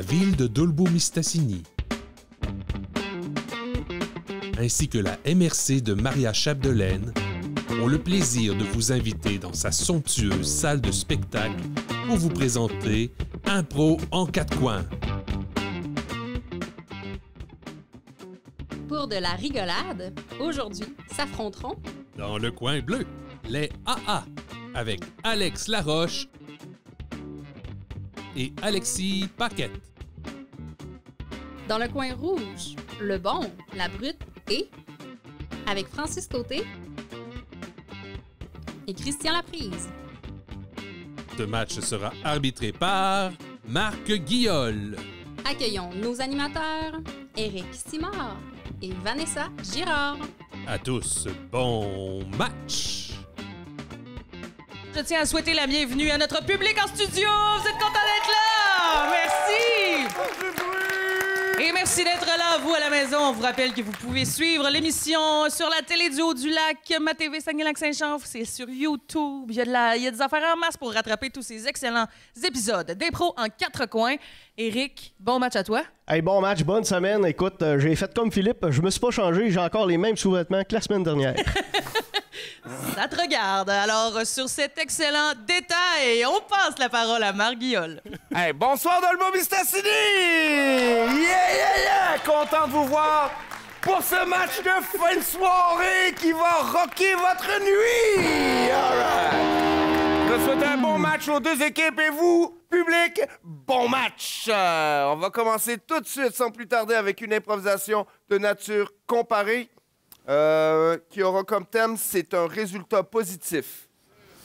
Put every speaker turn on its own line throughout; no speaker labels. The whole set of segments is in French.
la ville de Dolbeau-Mistassini, ainsi que la MRC de Maria-Chapdelaine ont le plaisir de vous inviter dans sa somptueuse salle de spectacle pour vous présenter Impro en quatre coins.
Pour de la rigolade, aujourd'hui s'affronteront
Dans le coin bleu, les AA avec Alex Laroche et Alexis Paquette.
dans le coin rouge, le bon, la brute et avec Francis Côté et Christian Laprise.
Ce match sera arbitré par Marc Guillol.
Accueillons nos animateurs, Éric Simard et Vanessa Girard.
À tous, bon match!
Je tiens à souhaiter la bienvenue à notre public en studio. Vous êtes contents d'être là? Merci! Et merci d'être là, vous, à la maison. On vous rappelle que vous pouvez suivre l'émission sur la télé du Haut-du-Lac, Ma TV Saguenay-Lac-Saint-Jean. C'est sur YouTube. Il y a des affaires en masse pour rattraper tous ces excellents épisodes d'impro en quatre coins. Éric, bon match à toi.
Hey, bon match, bonne semaine. Écoute, j'ai fait comme Philippe, je me suis pas changé, j'ai encore les mêmes sous-vêtements que la semaine dernière.
Ça te regarde. Alors, sur cet excellent détail, on passe la parole à Marc Guillol.
Hey, bonsoir Dolbeau-Mistassini! Yeah! Content de vous voir pour ce match de fin de soirée qui va rocker votre nuit! All right. Je souhaite un bon match aux deux équipes et vous, public, bon match! On va commencer tout de suite, sans plus tarder, avec une improvisation de nature comparée. Qui aura comme thème, c'est un résultat positif.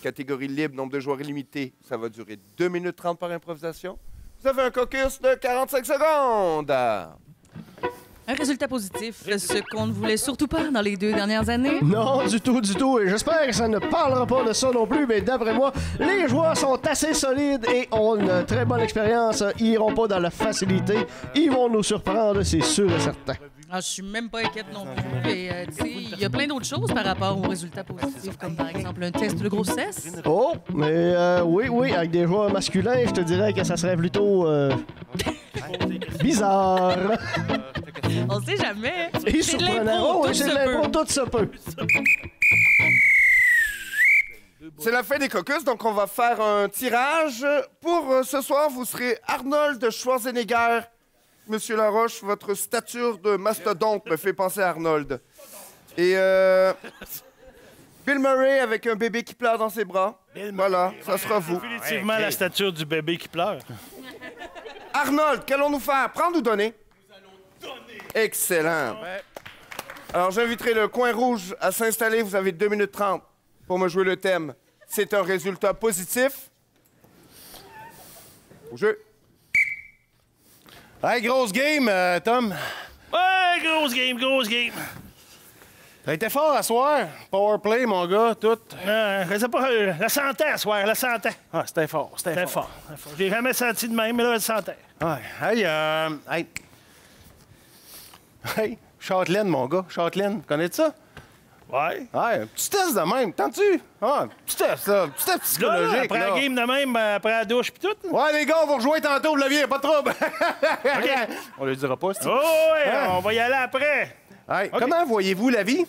Catégorie libre, nombre de joueurs illimité, ça va durer 2 minutes 30 par improvisation. Vous avez un caucus de 45 secondes.
Un résultat positif, ce qu'on ne voulait surtout pas dans les 2 dernières années.
Non, du tout. Et j'espère que ça ne parlera pas de ça non plus, mais d'après moi, les joueurs sont assez solides et ont une très bonne expérience. Ils iront pas dans la facilité. Ils vont nous surprendre, c'est sûr et certain.
Ah, je suis même pas inquiète non plus. Et, tu sais, il y a plein d'autres choses par rapport aux résultats positifs, comme par exemple un test de grossesse.
Oh, mais oui, avec des joueurs masculins, je te dirais que ça serait plutôt bizarre.
On sait jamais.
Et
C'est de
surprenant.
l'impro,
Oh,
tout
c'est de
se
l'impro,
peut.
tout se peut.
C'est la fin des caucus, donc on va faire un tirage. Pour ce soir, vous serez Arnold Schwarzenegger. Monsieur Laroche, votre stature de mastodonte me fait penser à Arnold. Et Bill Murray avec un bébé qui pleure dans ses bras. Voilà, ça sera vous.
Définitivement la stature du bébé qui pleure.
Arnold, qu'allons-nous faire? Prendre ou donner? Nous allons donner. Excellent. Alors, j'inviterai le coin rouge à s'installer. Vous avez 2 minutes 30 pour me jouer le thème. C'est un résultat positif. Au jeu.
Hey, grosse game, Tom.
Ouais, grosse game.
T'as été fort à soir. Power play, mon gars, tout.
Je sais pas, la santé à soir, la santé.
Ah, c'était fort,
C'était fort. J'ai jamais senti de même, mais là, la santé.
Ouais. Hey, Châtelaine, mon gars. Châtelaine, connais-tu ça?
Ouais.
Ouais, un petit test de même, t'entends-tu? Ah, un petit test, là. Un petit test psychologique,
Là, après la game de même, après la douche pis tout.
Ouais, les gars, on va rejoindre tantôt, vous l'aviez, pas de trouble. On le dira pas, c'est.
Oh, ouais,
Hein?
on va y aller après.
Hey,
OK.
comment voyez-vous la vie?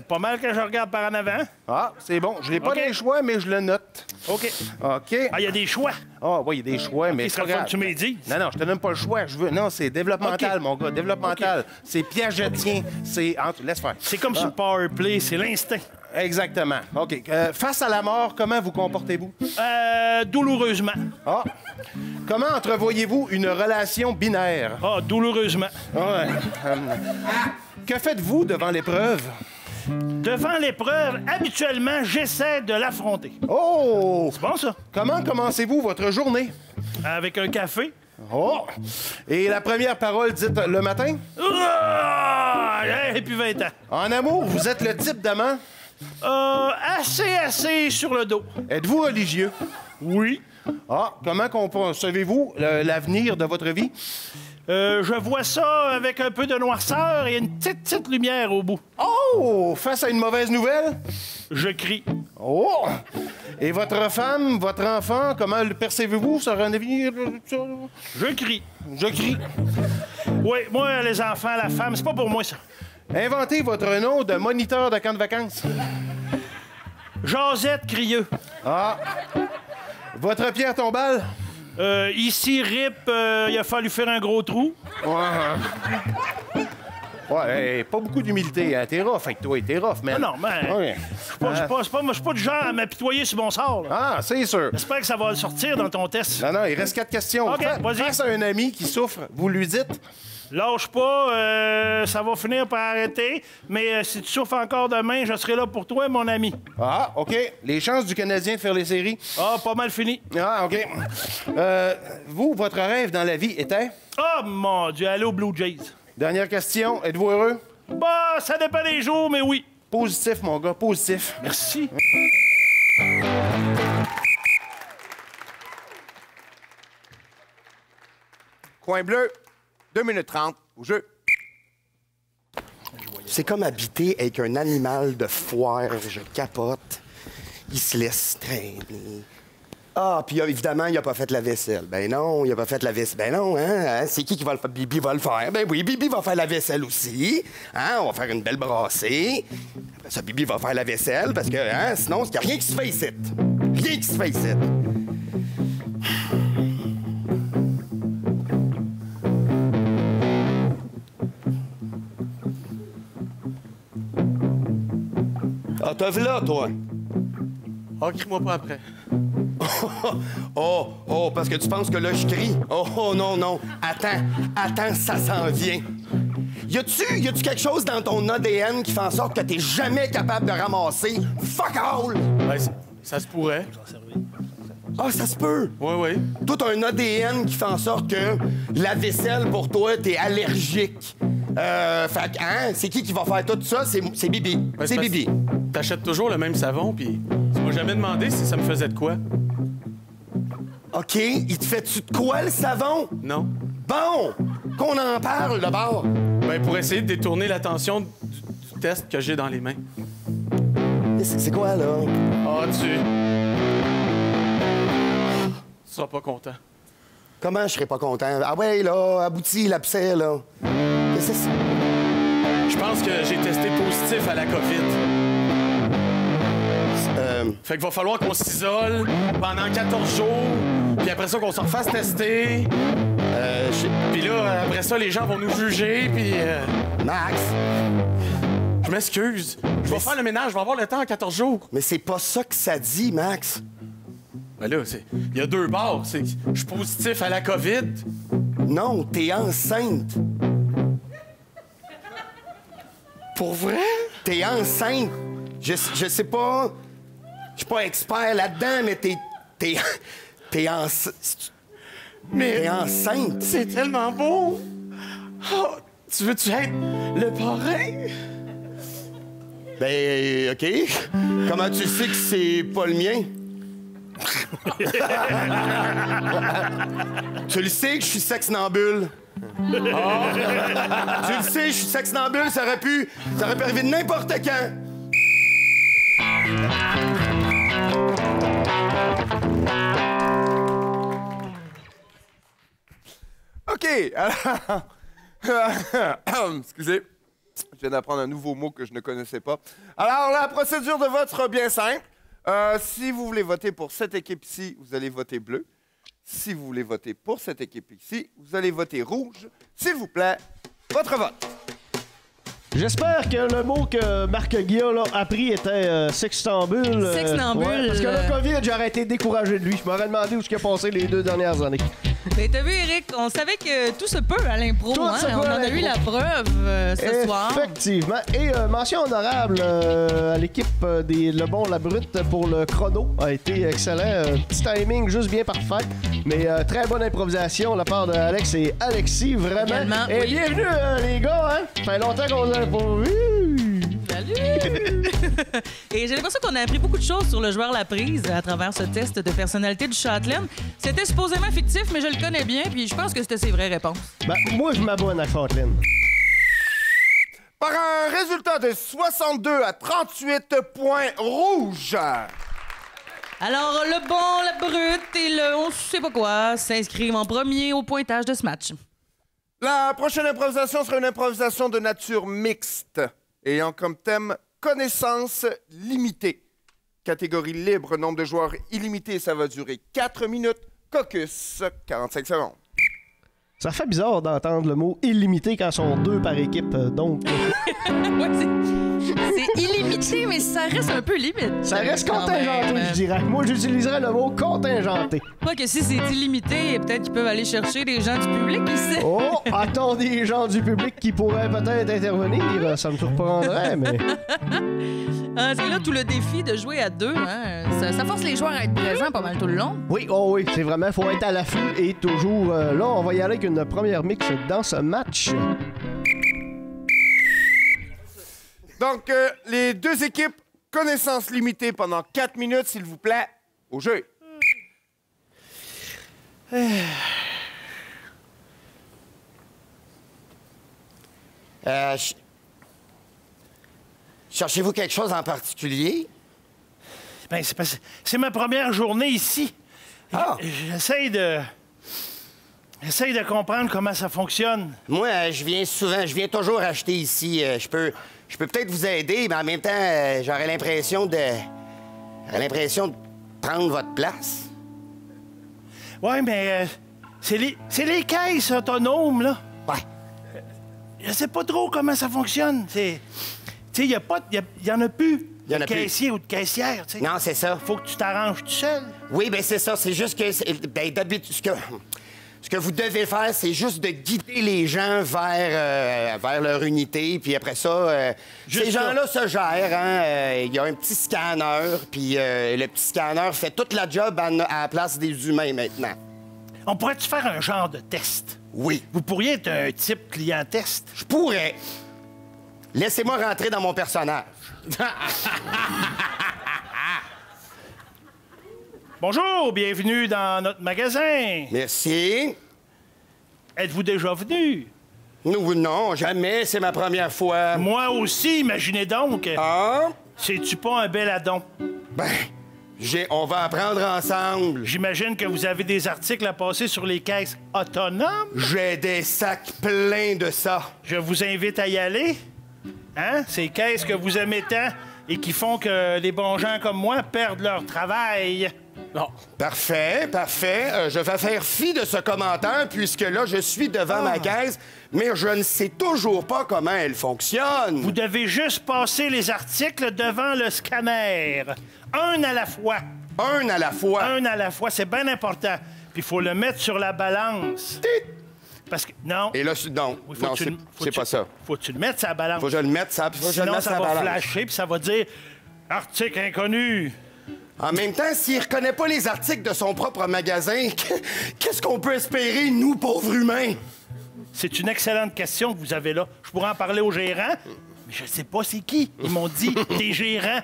Pas mal que je regarde par en avant.
Ah, c'est bon. Je n'ai pas
OK.
les choix, mais je le note.
OK.
OK.
Ah, il y a des choix.
Ah, oui, il y a des choix, mais
Il
c'est pas
serait fun
grave.
que tu me les dises.
Non, je te donne pas le choix. Je veux. Non, c'est développemental,
OK.
mon gars. Développemental. C'est piagetien. C'est. Laisse faire.
C'est comme sur le power play, c'est l'instinct.
Exactement. OK. Face à la mort, comment vous comportez-vous?
Douloureusement.
Ah. Comment entrevoyez-vous une relation binaire?
Ah, douloureusement.
Ouais. Que faites-vous devant l'épreuve?
Devant l'épreuve, habituellement, j'essaie de l'affronter.
Oh!
C'est bon, ça?
Comment commencez-vous votre journée?
Avec un café.
Oh! Et la première parole dite le matin?
Et puis 20 ans.
En amour, vous êtes le type d'amant?
Assez sur le dos.
Êtes-vous religieux?
Oui.
Ah, comment concevez-vous l'avenir de votre vie?
Je vois ça avec un peu de noirceur et une petite lumière au bout.
Oh! Face à une mauvaise nouvelle?
Je crie.
Oh! Et votre femme, votre enfant, comment le percevez-vous sur un avenir?
Je crie.
Je crie.
Oui, moi, les enfants, la femme, c'est pas pour moi, ça.
Inventez votre nom de moniteur de camp de vacances.
Josette Crieux.
Ah. Votre pierre tombale?
Ici, RIP, il a fallu faire un gros trou.
Ouais. Ouais, pas beaucoup d'humilité, hein. T'es rough avec toi, t'es rough, man.
Non, mais
Ouais.
je suis pas du genre à m'apitoyer sur mon sort, là.
Ah, c'est sûr.
J'espère que ça va le sortir dans ton test.
Non, non, il reste 4 questions.
OK, vas-y.
Face à un ami qui souffre, vous lui dites?
Lâche pas, ça va finir par arrêter, mais si tu souffres encore demain, je serai là pour toi, mon ami.
Ah, OK. Les chances du Canadien de faire les séries?
Ah, pas mal fini.
Ah, OK. Vous, votre rêve dans la vie était?
Oh, mon Dieu, allô, Blue Jays.
Dernière question. Êtes-vous heureux?
Bah, ça dépend des jours, mais oui.
Positif, mon gars, positif.
Merci.
Coin bleu, 2 minutes 30 au jeu.
C'est comme habiter avec un animal de foire. Je capote. Il se laisse traîner. Ah, puis évidemment, il a pas fait la vaisselle. Ben non, il a pas fait la vaisselle. Ben non, hein? C'est qui va le faire? Bibi va le faire. Ben oui, Bibi va faire la vaisselle aussi. Hein? On va faire une belle brassée. Après ça, Bibi va faire la vaisselle parce que, hein, sinon, il n'y a rien qui se fait ici. Rien qui se fait ici. Ah, t'as vu là, toi?
Ah, crie-moi pas après.
Oh, parce que tu penses que là, je crie? Oh, non, non. Attends, ça s'en vient. Y a-tu quelque chose dans ton ADN qui fait en sorte que t'es jamais capable de ramasser? Fuck all!
Ben, ça se pourrait.
Ah, ça se peut.
Oui.
Toi, t'as un ADN qui fait en sorte que la vaisselle, pour toi, t'es allergique. Fait que, hein, c'est qui va faire tout ça? C'est Bibi.
Ben,
c'est Bibi.
T'achètes toujours le même savon, puis tu m'as jamais demandé si ça me faisait de quoi.
OK, il te fait-tu de quoi, le savon?
Non.
Bon, qu'on en parle, d'abord.
Ben, pour essayer de détourner l'attention du test que j'ai dans les mains.
C'est quoi, là?
Ah, tu seras pas content.
Comment je serais pas content? Ah ouais, là, abouti, l'abcès, là. Qu'est-ce que c'est?
Je pense que j'ai testé positif à la COVID. Fait qu'il va falloir qu'on s'isole pendant 14 jours, puis après ça, qu'on se refasse tester. Puis là, après ça, les gens vont nous juger, puis...
Max!
Je m'excuse. Je vais faire le ménage, je vais avoir le temps en 14 jours.
Mais c'est pas ça que ça dit, Max.
Ben là, il y a 2 bords. Je suis positif à la COVID.
Non, t'es enceinte.
Pour vrai?
T'es enceinte. Je sais pas... Je suis pas expert là-dedans, mais t'es enceinte.
Mais
t'es enceinte.
C'est tellement beau. Oh, tu veux-tu être le parrain?
Ben, OK. Comment tu sais que c'est pas le mien? Tu le sais que je suis sexnambule. Oh. Tu le sais, je suis sexnambule, ça aurait pu arriver n'importe quand.
OK, alors... Excusez, je viens d'apprendre un nouveau mot que je ne connaissais pas. Alors, la procédure de vote sera bien simple. Si vous voulez voter pour cette équipe ici, vous allez voter bleu. Si vous voulez voter pour cette équipe ici, vous allez voter rouge. S'il vous plaît, votre vote.
J'espère que le mot que Marc Guillaume a appris était sextambule.
Sexnambule.
Ouais, parce que le COVID, j'aurais été découragé de lui. Je m'aurais demandé où ce qu'il a passé les 2 dernières années.
Mais t'as vu, Eric, on savait que tout se peut à l'impro.
Tout
Hein?
se peut
On
à
en a eu la
l'impro.
preuve ce soir.
Effectivement. Et mention honorable à l'équipe des Le Bon, la Brute pour le chrono. A été excellent. Petit timing juste bien parfait. Mais très bonne improvisation de la part de Alex et Alexis. Vraiment.
Également,
Et
oui.
bienvenue, les gars. Hein? Ça fait longtemps qu'on l'a pas vu.
Salut! Et j'ai l'impression qu'on a appris beaucoup de choses sur le joueur La Prise à travers ce test de personnalité du Châtelaine. C'était supposément fictif, mais je le connais bien, puis je pense que c'était ses vraies réponses.
Ben, moi, je m'abonne à Châtelaine.
par un résultat de 62 à 38 points rouges.
Alors, le bon, la brute et le on sait pas quoi s'inscrivent en premier au pointage de ce match.
La prochaine improvisation sera une improvisation de nature mixte, ayant comme thème connaissance limitée. Catégorie libre, nombre de joueurs illimité, ça va durer 4 minutes. Caucus, 45 secondes.
Ça fait bizarre d'entendre le mot illimité quand ils sont 2 par équipe, donc.
Ouais, c'est illimité, mais ça reste un peu limite.
Ça reste contingenté, je dirais. Moi, j'utiliserais le mot contingenté.
Pas que si c'est illimité, peut-être qu'ils peuvent aller chercher des gens du public ici.
Oh, attends des gens du public qui pourraient peut-être intervenir. Ça me surprendrait, mais.
C'est là tout le défi de jouer à 2. Hein. Ça force les joueurs à être présents pas mal tout le long.
Oui, oh oui, c'est vraiment, faut être à l'affût et toujours là. On va y aller avec une première mix dans ce match.
Donc, les 2 équipes, connaissance limitée pendant 4 minutes, s'il vous plaît, au jeu.
Cherchez-vous quelque chose en particulier?
Ben, c'est ma première journée ici.
Ah!
J'essaye de comprendre comment ça fonctionne.
Moi, je viens toujours acheter ici. Je peux peut-être vous aider, mais en même temps, j'aurais l'impression de prendre votre place.
Ouais, mais c'est les caisses autonomes, là.
Ouais.
Je sais pas trop comment ça fonctionne. Tu sais, il y en a plus
Y en
de
a plus.
caissier ou de caissière, tu sais.
Non, c'est ça.
Faut que tu t'arranges tout seul.
Oui, ben c'est ça. C'est juste que, d'habitude, ce que vous devez faire, c'est juste de guider les gens vers leur unité, puis après ça,
Juste
ces gens-là se gèrent. Hein? Il y a un petit scanner, puis le petit scanner fait toute la job à la place des humains maintenant.
On pourrait-tu faire un genre de test?
Oui,
Vous pourriez être un type client test.
je pourrais. Laissez-moi rentrer dans mon personnage.
Bonjour, bienvenue dans notre magasin.
Merci.
Êtes-vous déjà venu?
Nous, non, jamais. C'est ma première fois.
Moi aussi, imaginez donc.
Ah?
C'est-tu pas un bel addon?
Ben, on va apprendre ensemble.
J'imagine que vous avez des articles à passer sur les caisses autonomes.
J'ai des sacs pleins de ça.
Je vous invite à y aller. Hein? Ces caisses que vous aimez tant et qui font que les bons gens comme moi perdent leur travail.
Non. Parfait, parfait. Je vais faire fi de ce commentaire puisque là, je suis devant ma caisse, mais je ne sais toujours pas comment elle fonctionne.
Vous devez juste passer les articles devant le scanner. Un à la fois.
Un à la fois.
Un à la fois, c'est bien important. Puis il faut le mettre sur la balance.
Tit!
Parce que, non.
Et là, non,
Oui, faut
non,
que tu
c'est
le- faut
c'est
que
pas
tu-
ça.
Faut que tu le mettes sur la balance.
Faut que je le mette ça, faut que je le
Sinon,
mette
ça
sur la
va
balance.
flasher, puis ça va dire « Article inconnu ».
En même temps, s'il reconnaît pas les articles de son propre magasin, qu'est-ce qu'on peut espérer, nous, pauvres humains?
C'est une excellente question que vous avez là. Je pourrais en parler au gérant, mais je sais pas c'est qui. Ils m'ont dit « T'es gérant ».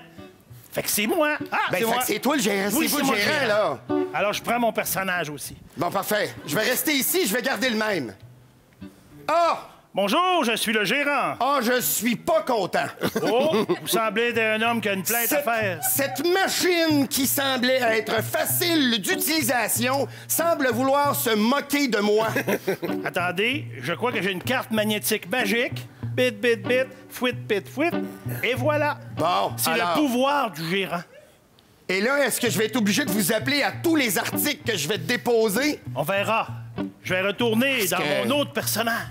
Fait que c'est moi. Ah,
Ben,
c'est
fait
moi.
que c'est toi le gérant,
Oui,
c'est vous
moi
le gérant, là.
Alors, je prends mon personnage aussi.
Bon, parfait. Je vais rester ici, je vais garder le même. Ah!
Bonjour, je suis le gérant.
Ah, je suis pas content.
Oh, vous semblez être un homme qui a une plainte à faire.
Cette machine qui semblait être facile d'utilisation semble vouloir se moquer de moi.
Attendez, je crois que j'ai une carte magnétique magique. Bit, bit, bit, fouit, pit, fouit. Et voilà.
Bon,
C'est
alors.
le pouvoir du gérant.
Et là, est-ce que je vais être obligé de vous appeler à tous les articles que je vais déposer?
On verra. Je vais retourner
Parce
dans
que-
mon autre personnage.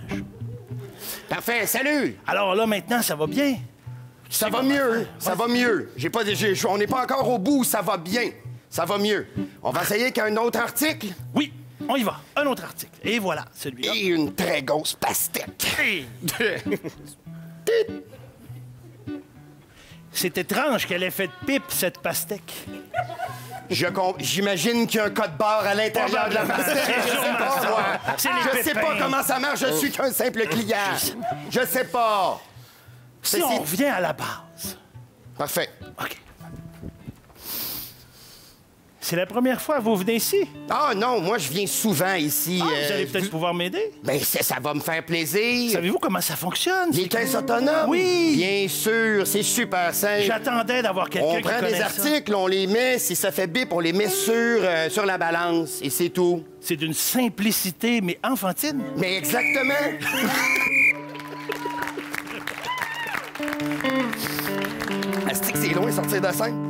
Parfait, salut!
Alors là, maintenant, ça va bien.
Ça va mieux, ça va mieux. On n'est pas encore au bout, ça va bien. Ça va mieux. On va essayer qu'un autre article
Oui, on y va. Un autre article. Et voilà, celui-là.
et une très grosse pastèque.
Hey! C'est étrange qu'elle ait fait de pipe, cette pastèque.
J'imagine qu'il y a un code barre à l'intérieur de la pastèque. Je sais pas, moi.
C'est les
Je sais pas
pépins.
comment ça marche, je suis qu'un simple client. Je sais pas.
Si on revient à la base.
Parfait.
OK. C'est la première fois que vous venez ici?
Ah non, moi, je viens souvent ici.
Vous allez peut-être pouvoir m'aider?
Ben, ça va me faire plaisir.
Savez-vous comment ça fonctionne?
Les caisses autonomes?
Oui!
Bien sûr, c'est super simple.
J'attendais d'avoir quelqu'un
On
qui
prend
connaît
des
ça.
articles, on les met, si ça fait bip, on les met sur la balance, et c'est tout.
C'est d'une simplicité, mais enfantine.
Mais exactement. Asti que c'est loin sortir de scène.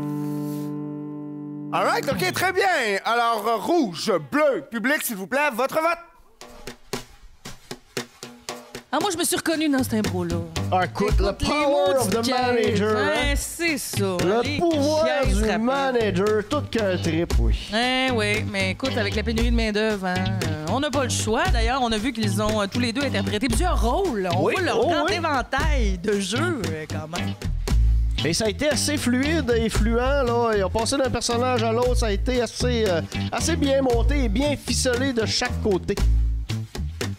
All right, OK, très bien. Alors, rouge, bleu, public, s'il vous plaît, votre vote.
Ah, moi, je me suis reconnue dans cet impro-là.
Écoute, le power of the manager.
Ouais,
Hein?
c'est ça.
Le
Les
pouvoir
caisses
du
rapides.
manager, tout qu'un trip, oui.
Oui, mais écoute, avec la pénurie de main-d'œuvre, hein, on n'a pas le choix. D'ailleurs, on a vu qu'ils ont tous les deux interprété plusieurs rôles. On voit leur grand éventail de jeux, quand même.
Et ça a été assez fluide et fluent, là. Ils ont passé d'un personnage à l'autre. Ça a été assez bien monté et bien ficelé de chaque côté.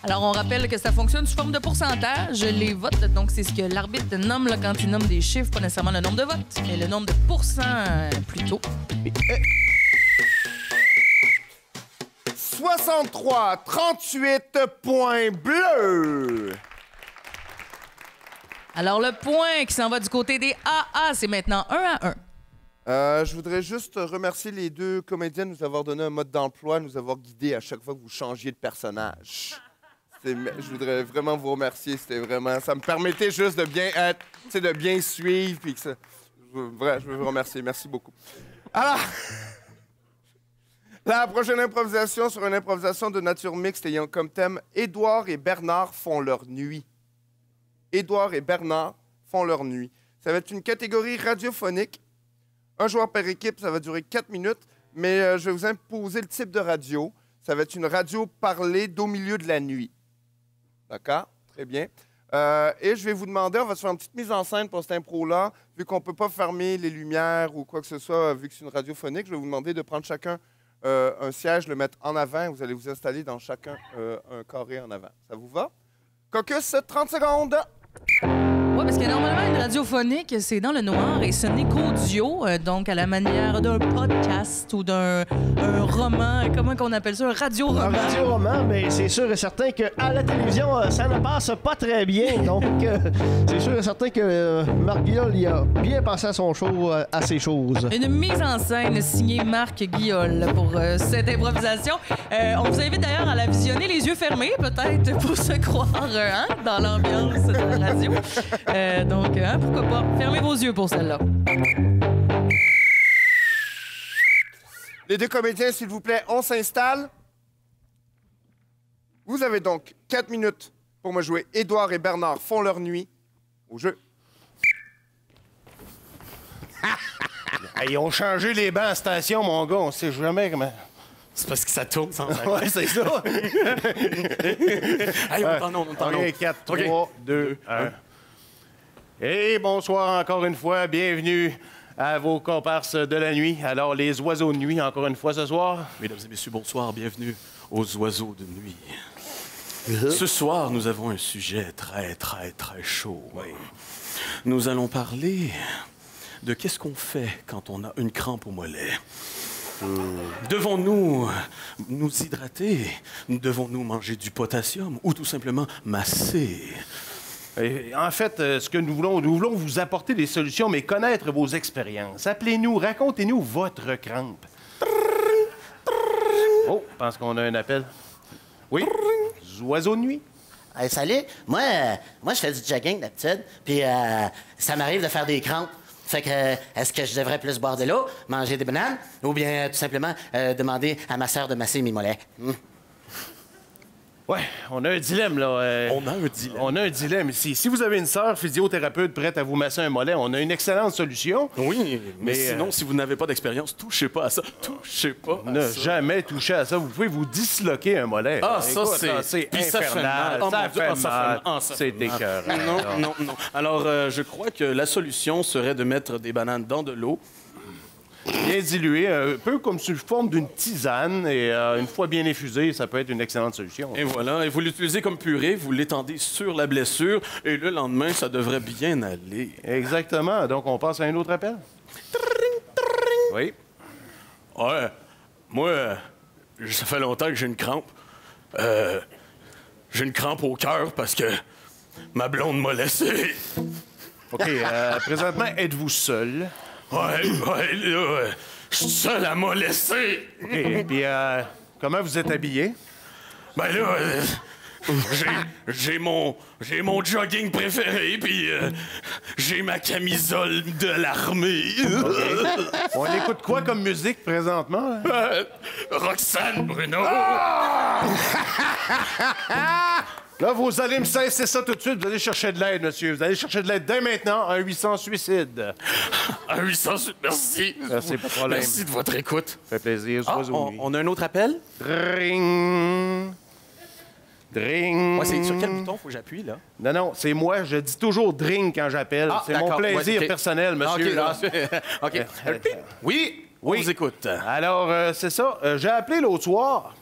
Alors, on rappelle que ça fonctionne sous forme de pourcentage. Les votes, donc, c'est ce que l'arbitre nomme là, quand il nomme des chiffres, pas nécessairement le nombre de votes, mais le nombre de pourcents plutôt.
63-38 points bleus.
Alors, le point qui s'en va du côté des AA, c'est maintenant 1-1.
Je voudrais juste remercier les deux comédiens de nous avoir donné un mode d'emploi, de nous avoir guidés à chaque fois que vous changiez de personnage. Je voudrais vraiment vous remercier. Ça me permettait juste de bien être, de bien suivre. Puis que je veux vous remercier. Merci beaucoup. Alors, la prochaine improvisation sera une improvisation de nature mixte ayant comme thème Édouard et Bernard font leur nuit. Édouard et Bernard font leur nuit. Ça va être une catégorie radiophonique. Un joueur par équipe, ça va durer 4 minutes, mais je vais vous imposer le type de radio. Ça va être une radio parlée d'au milieu de la nuit. D'accord? Très bien. Et je vais vous demander, on va se faire une petite mise en scène pour cette impro-là. Vu qu'on ne peut pas fermer les lumières ou quoi que ce soit, vu que c'est une radiophonique, je vais vous demander de prendre chacun un siège, le mettre en avant. Vous allez vous installer dans chacun un carré en avant. Ça vous va? Caucus, 30 secondes.
Oui, parce que normalement, une radiophonique, c'est dans le noir et ce n'est qu'audio, donc à la manière d'un podcast ou d'un roman. Comment qu'on appelle ça? Un radio-roman.
Un radio-roman, mais c'est sûr et certain qu'à la télévision, ça ne passe pas très bien. Donc, c'est sûr et certain que Marc Guillol il a bien pensé à son show, à ses choses.
Une mise en scène signée Marc Guillol pour cette improvisation. On vous invite d'ailleurs à la visionner les yeux fermés, peut-être, pour se croire dans l'ambiance de la radio. Donc, pourquoi pas? Fermez vos yeux pour celle-là.
Les deux comédiens, s'il vous plaît, on s'installe. Vous avez donc 4 minutes pour me jouer Édouard et Bernard font leur nuit au jeu.
Ils ont changé les bancs à station, mon gars. On sait jamais comment...
C'est parce que ça tourne sans arrêt.
Ouais, c'est ça.
Hey, on t'en
OK, 4, 3, 2, 1. Et bonsoir encore une fois. Bienvenue à vos comparses de la nuit. Alors, les oiseaux de nuit, encore une fois ce soir.
Mesdames et messieurs, bonsoir. Bienvenue aux oiseaux de nuit. Ce soir, nous avons un sujet très, très, très chaud. Nous allons parler de qu'est-ce qu'on fait quand on a une crampe au mollet. Devons-nous nous hydrater? Devons-nous manger du potassium ou tout simplement masser?
Et en fait, ce que nous voulons vous apporter des solutions, mais connaître vos expériences. Appelez-nous, racontez-nous votre crampe. Oh, je pense qu'on a un appel. Oui? Oiseaux de nuit?
Salut, moi, je fais du jogging d'habitude, puis ça m'arrive de faire des crampes. Fait que, est-ce que je devrais plus boire de l'eau, manger des bananes, ou bien tout simplement demander à ma sœur de masser mes mollets?
Ouais, on a un dilemme, là.
On a un dilemme.
On a un dilemme ici. Si vous avez une sœur physiothérapeute prête à vous masser un mollet, on a une excellente solution.
Oui, mais sinon, si vous n'avez pas d'expérience, touchez pas à ça. Touchez pas à
Ne
ça.
jamais toucher à ça. Vous pouvez vous disloquer un mollet.
Ah, ça,
Écoute,
c'est...
c'est
ça fait
infernal.
mal. Oh,
Ça
mon Dieu,
fait
ça fait
mal.
mal. Ah, ça
C'est
fait mal.
écœurant.
Non. Alors, je crois que la solution serait de mettre des bananes dans de l'eau.
Bien dilué, un peu comme sous forme d'une tisane. Et une fois bien effusé, ça peut être une excellente solution.
Et voilà, et vous l'utilisez comme purée, vous l'étendez sur la blessure, et le lendemain, ça devrait bien aller.
Exactement. Donc, on passe à un autre appel? Oui.
Ouais. Moi, ça fait longtemps que j'ai une crampe. J'ai une crampe au cœur parce que ma blonde m'a laissé.
OK, présentement, êtes-vous seul?
Ouais, je suis seul à m'a laissé.
OK, puis comment vous êtes habillé?
Ben là, j'ai mon jogging préféré, puis j'ai ma camisole de l'armée.
Okay. On écoute quoi comme musique présentement?
Roxane Bruno.
Là, vous allez me cesser ça tout de suite. Vous allez chercher de l'aide, monsieur. Vous allez chercher de l'aide dès maintenant. 1-800-suicide.
1-800-suicide, merci.
Merci, pas de problème.
Merci de votre écoute.
Ça fait plaisir.
On a un autre appel?
Dring. Dring.
Ouais, c'est sur quel bouton faut que j'appuie, là?
Non, c'est moi. Je dis toujours dring quand j'appelle. C'est mon plaisir personnel, monsieur.
OK. Oui, on vous écoute.
Alors, c'est ça. J'ai appelé l'autre soir,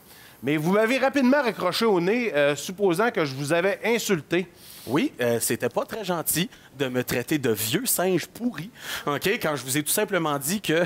mais vous m'avez rapidement raccroché au nez, supposant que je vous avais insulté.
Oui, c'était pas très gentil de me traiter de vieux singe pourri, OK, quand je vous ai tout simplement dit que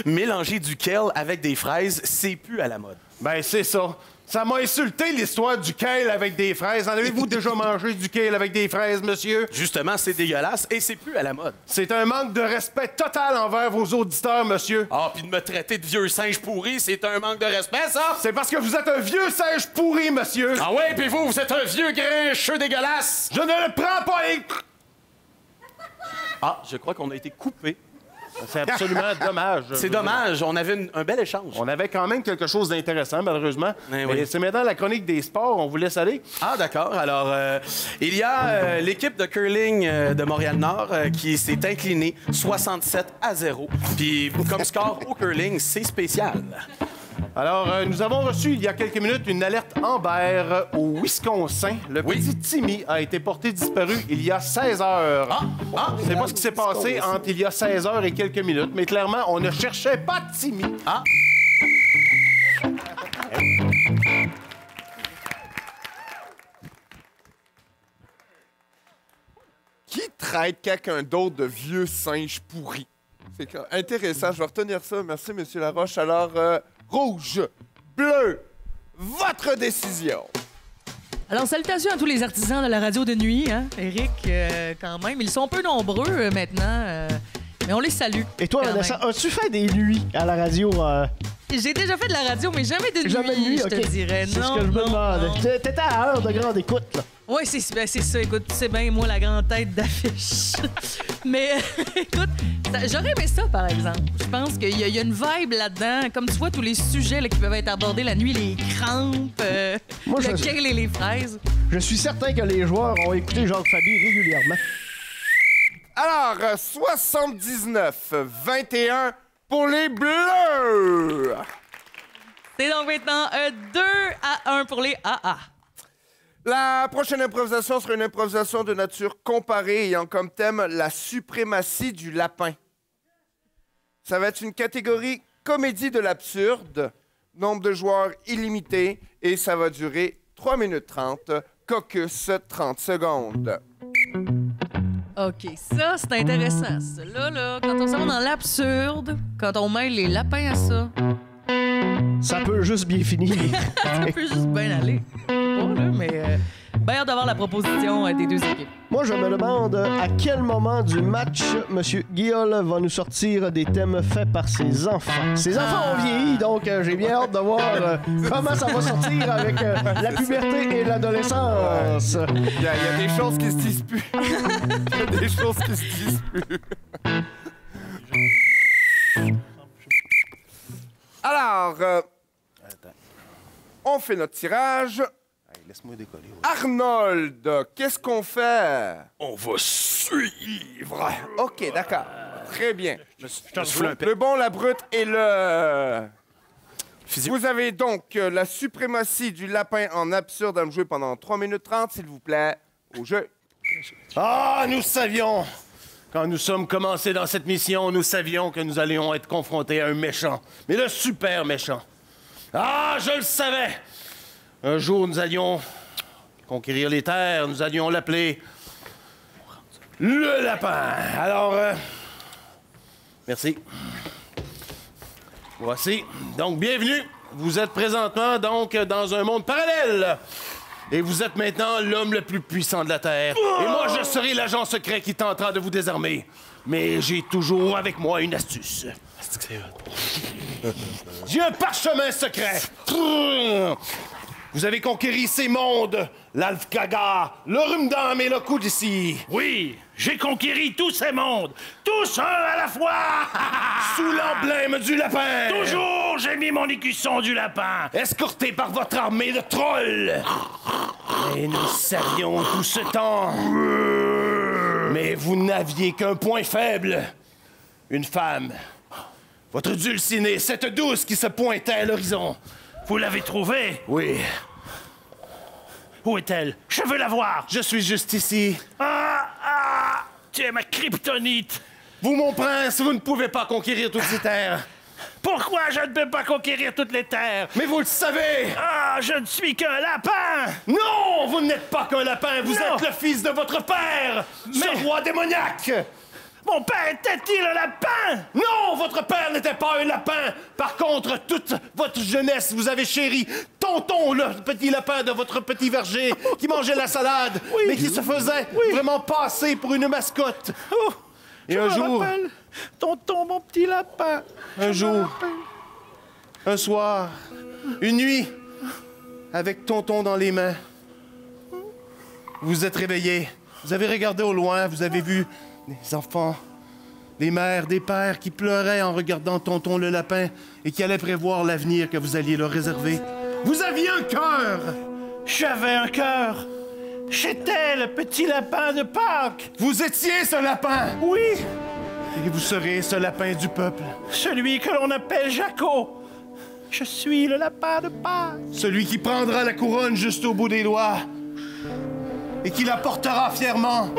mélanger du kale avec des fraises, c'est plus à la mode.
Ben, c'est ça. Ça m'a insulté, l'histoire du kale avec des fraises. En avez-vous déjà mangé du kale avec des fraises, monsieur?
Justement, c'est dégueulasse et c'est plus à la mode.
C'est un manque de respect total envers vos auditeurs, monsieur.
Ah, puis de me traiter de vieux singe pourri, c'est un manque de respect, ça?
C'est parce que vous êtes un vieux singe pourri, monsieur.
Ah ouais, puis vous êtes un vieux grincheux dégueulasse.
Je ne le prends pas,
Ah, je crois qu'on a été coupé.
C'est absolument dommage.
C'est dommage. On avait un bel échange.
On avait quand même quelque chose d'intéressant, malheureusement.
Mais
oui. C'est maintenant la chronique des sports. On vous laisse aller.
Ah, d'accord. Alors, il y a l'équipe de curling de Montréal-Nord qui s'est inclinée 67-0. Puis, comme score au curling, c'est spécial.
Alors, nous avons reçu il y a quelques minutes une alerte Amber au Wisconsin. Le petit Timmy a été porté disparu il y a 16 heures. Je ne sais pas ce qui s'est passé entre il y a 16 heures et quelques minutes, mais clairement, on ne cherchait pas Timmy.
Ah!
Qui traite quelqu'un d'autre de vieux singe pourri? C'est intéressant, je vais retenir ça. Merci, M. Laroche. Alors, rouge, bleu, votre décision.
Alors, salutations à tous les artisans de la radio de nuit, hein, Éric, quand même. Ils sont peu nombreux maintenant, mais on les salue.
Et toi, Vanessa, as-tu fait des nuits à la radio?
J'ai déjà fait de la radio, mais jamais de nuit,
jamais de nuit,
je te dirais.
C'est ce que je me demande. T'étais à heure de grande écoute, là.
Oui, c'est ça. Écoute, tu sais bien, moi, la grande tête d'affiche. Mais, écoute, j'aurais aimé ça, par exemple. Je pense qu'il y a une vibe là-dedans. Comme tu vois, tous les sujets là, qui peuvent être abordés la nuit, les crampes, le kale et les fraises.
Je suis certain que les joueurs ont écouté Jacques Fabi régulièrement.
Alors, 79-21 pour les Bleus.
C'est donc maintenant 2-1 pour les AA.
La prochaine improvisation sera une improvisation de nature comparée ayant comme thème la suprématie du lapin. Ça va être une catégorie comédie de l'absurde, nombre de joueurs illimité et ça va durer 3 minutes 30, caucus 30 secondes.
OK, ça, c'est intéressant. Ça. Là, quand on s'en va dans l'absurde, quand on mêle les lapins à ça...
Ça peut juste bien finir.
Ça peut juste bien aller. Bon, là, mais bien hâte d'avoir la proposition des deux équipes.
Moi, je me demande à quel moment du match M. Guillaume va nous sortir des thèmes faits par ses enfants. Ses enfants ont vieilli, donc j'ai bien hâte de voir comment ça va sortir avec la puberté et l'adolescence.
Il y a des choses qui se disent plus. Il y a des choses qui se disent plus. Alors, on fait notre tirage.
Hey, laisse-moi décoller. Ouais.
Arnold, qu'est-ce qu'on fait?
On va suivre.
OK, d'accord. Très bien.
Le
Le bon, la brute et le... Vous avez donc la suprématie du lapin en absurde à me jouer pendant 3 minutes 30, s'il vous plaît, au jeu.
Ah, nous savions! Quand nous sommes commencés dans cette mission, nous savions que nous allions être confrontés à un méchant. Mais le super méchant. Ah, je le savais! Un jour, nous allions conquérir les terres. Nous allions l'appeler le lapin. Alors, merci. Voici. Donc, bienvenue. Vous êtes présentement, donc, dans un monde parallèle. Et vous êtes maintenant l'homme le plus puissant de la Terre. Et moi, je serai l'agent secret qui tentera de vous désarmer. Mais j'ai toujours avec moi une astuce. J'ai un parchemin secret. Vous avez conquéri ces mondes, l'Alfkaga, le Rumdam et le Kudisi.
Oui, j'ai conquéri tous ces mondes, tous un à la fois.
Sous l'emblème du lapin.
Toujours, j'ai mis mon écusson du lapin.
Escorté par votre armée de trolls. Et nous savions tout ce temps. Mais vous n'aviez qu'un point faible. Une femme. Votre dulcinée, cette douce qui se pointait à l'horizon.
Vous l'avez trouvée?
Oui.
Où est-elle? Je veux la voir.
Je suis juste ici.
Ah! Tu es ma kryptonite.
Vous, mon prince, vous ne pouvez pas conquérir toutes ces terres.
Pourquoi je ne peux pas conquérir toutes les terres?
Mais vous le savez!
Ah, je ne suis qu'un lapin!
Non! Vous n'êtes pas qu'un lapin, vous êtes le fils de votre père! Ce roi démoniaque!
Mon père était-il un lapin?
Non! Votre père n'était pas un lapin! Par contre, toute votre jeunesse, vous avez chéri Tonton, le petit lapin de votre petit verger, qui mangeait la salade, mais qui se faisait vraiment passer pour une mascotte.
Oh,
et un jour...
rappelle. Tonton, mon petit lapin.
Un jour, un soir, une nuit, avec Tonton dans les mains, vous vous êtes réveillé. Vous avez regardé au loin, vous avez vu des enfants, des mères, des pères qui pleuraient en regardant Tonton le lapin et qui allaient prévoir l'avenir que vous alliez leur réserver. Vous aviez un cœur!
J'avais un cœur. J'étais le petit lapin de Pâques.
Vous étiez ce lapin!
Oui.
Et vous serez ce lapin du peuple.
Celui que l'on appelle Jaco. Je suis le lapin de Pâques.
Celui qui prendra la couronne juste au bout des doigts et qui la portera fièrement.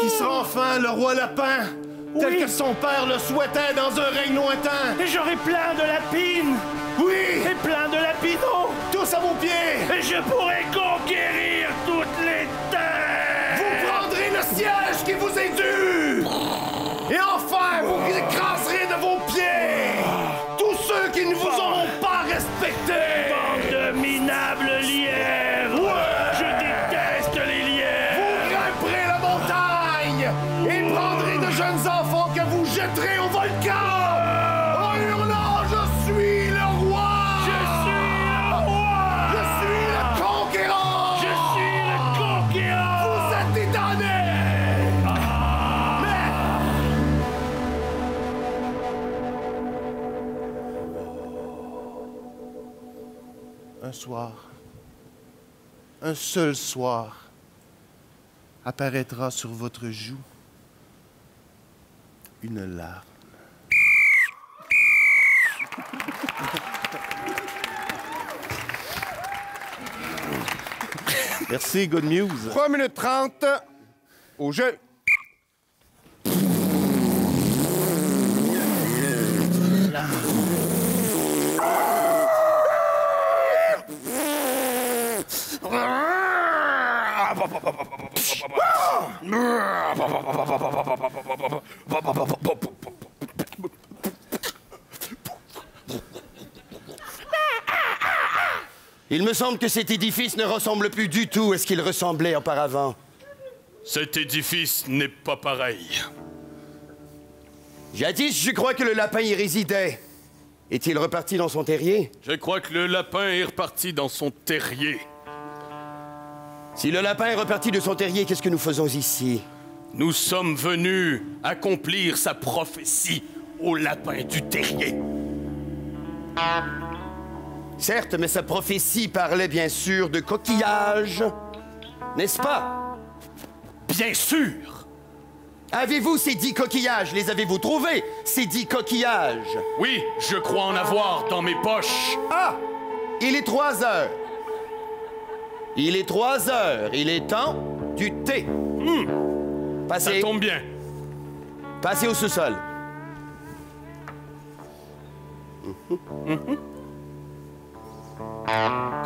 Qui sera enfin le roi lapin, tel que son père le souhaitait dans un règne lointain.
Et j'aurai plein de lapines.
Oui.
Et plein de lapinos.
Tous à vos pieds.
Et je pourrai conquérir toutes les terres.
Vous prendrez le siège qui vous est dû. Et enfin, vous écraserez de vos pieds tous ceux qui ne vous auront pas respecté.
Bande de minables lièvres. Je déteste les lièvres.
Vous grimperez la montagne et prendrez de jeunes enfants que vous jetterez au volcan. En hurlant, je suis le roi.
Je suis le roi.
Je suis le conquérant.
Je suis le conquérant.
Vous êtes des damnés. Un soir, un seul soir, apparaîtra sur votre joue une larme. Merci, Good News.
3 minutes 30 au jeu.
Il me semble que cet édifice ne ressemble plus du tout à ce qu'il ressemblait auparavant.
Cet édifice n'est pas pareil.
Jadis, je crois que le lapin y résidait. Est-il reparti dans son terrier?
Je crois que le lapin est reparti dans son terrier.
Si le lapin est reparti de son terrier, qu'est-ce que nous faisons ici?
Nous sommes venus accomplir sa prophétie au lapin du terrier.
Certes, mais sa prophétie parlait bien sûr de coquillages, n'est-ce pas?
Bien sûr!
Avez-vous ces 10 coquillages? Les avez-vous trouvés, ces 10 coquillages?
Oui, je crois en avoir dans mes poches.
Ah! Il est 3 heures. Il est 3 heures. Il est temps du thé. Passez.
Ça tombe bien.
Passez au sous-sol.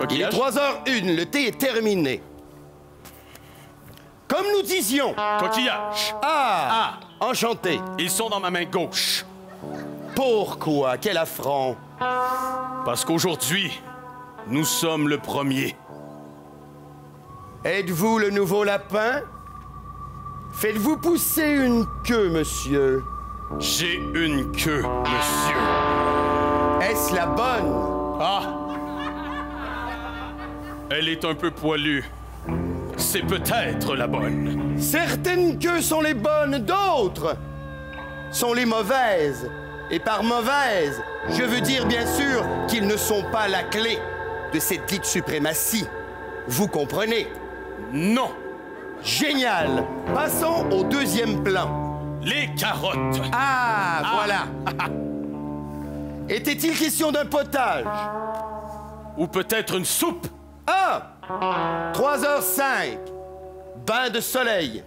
Il est 3h01. Le thé est terminé. Comme nous disions.
Coquillage.
Ah! Enchanté.
Ils sont dans ma main gauche.
Pourquoi? Quel affront!
Parce qu'aujourd'hui, nous sommes le premier.
Êtes-vous le nouveau lapin? Faites-vous pousser une queue, monsieur?
J'ai une queue, monsieur.
Est-ce la bonne?
Ah! Elle est un peu poilue. C'est peut-être la bonne.
Certaines queues sont les bonnes, d'autres sont les mauvaises. Et par mauvaise, je veux dire bien sûr qu'ils ne sont pas la clé de cette dite suprématie. Vous comprenez?
Non.
Génial. Passons au deuxième plan.
Les carottes.
Ah, voilà. Était-il question d'un potage?
Ou peut-être une soupe?
Ah! 3h05. Bain de soleil.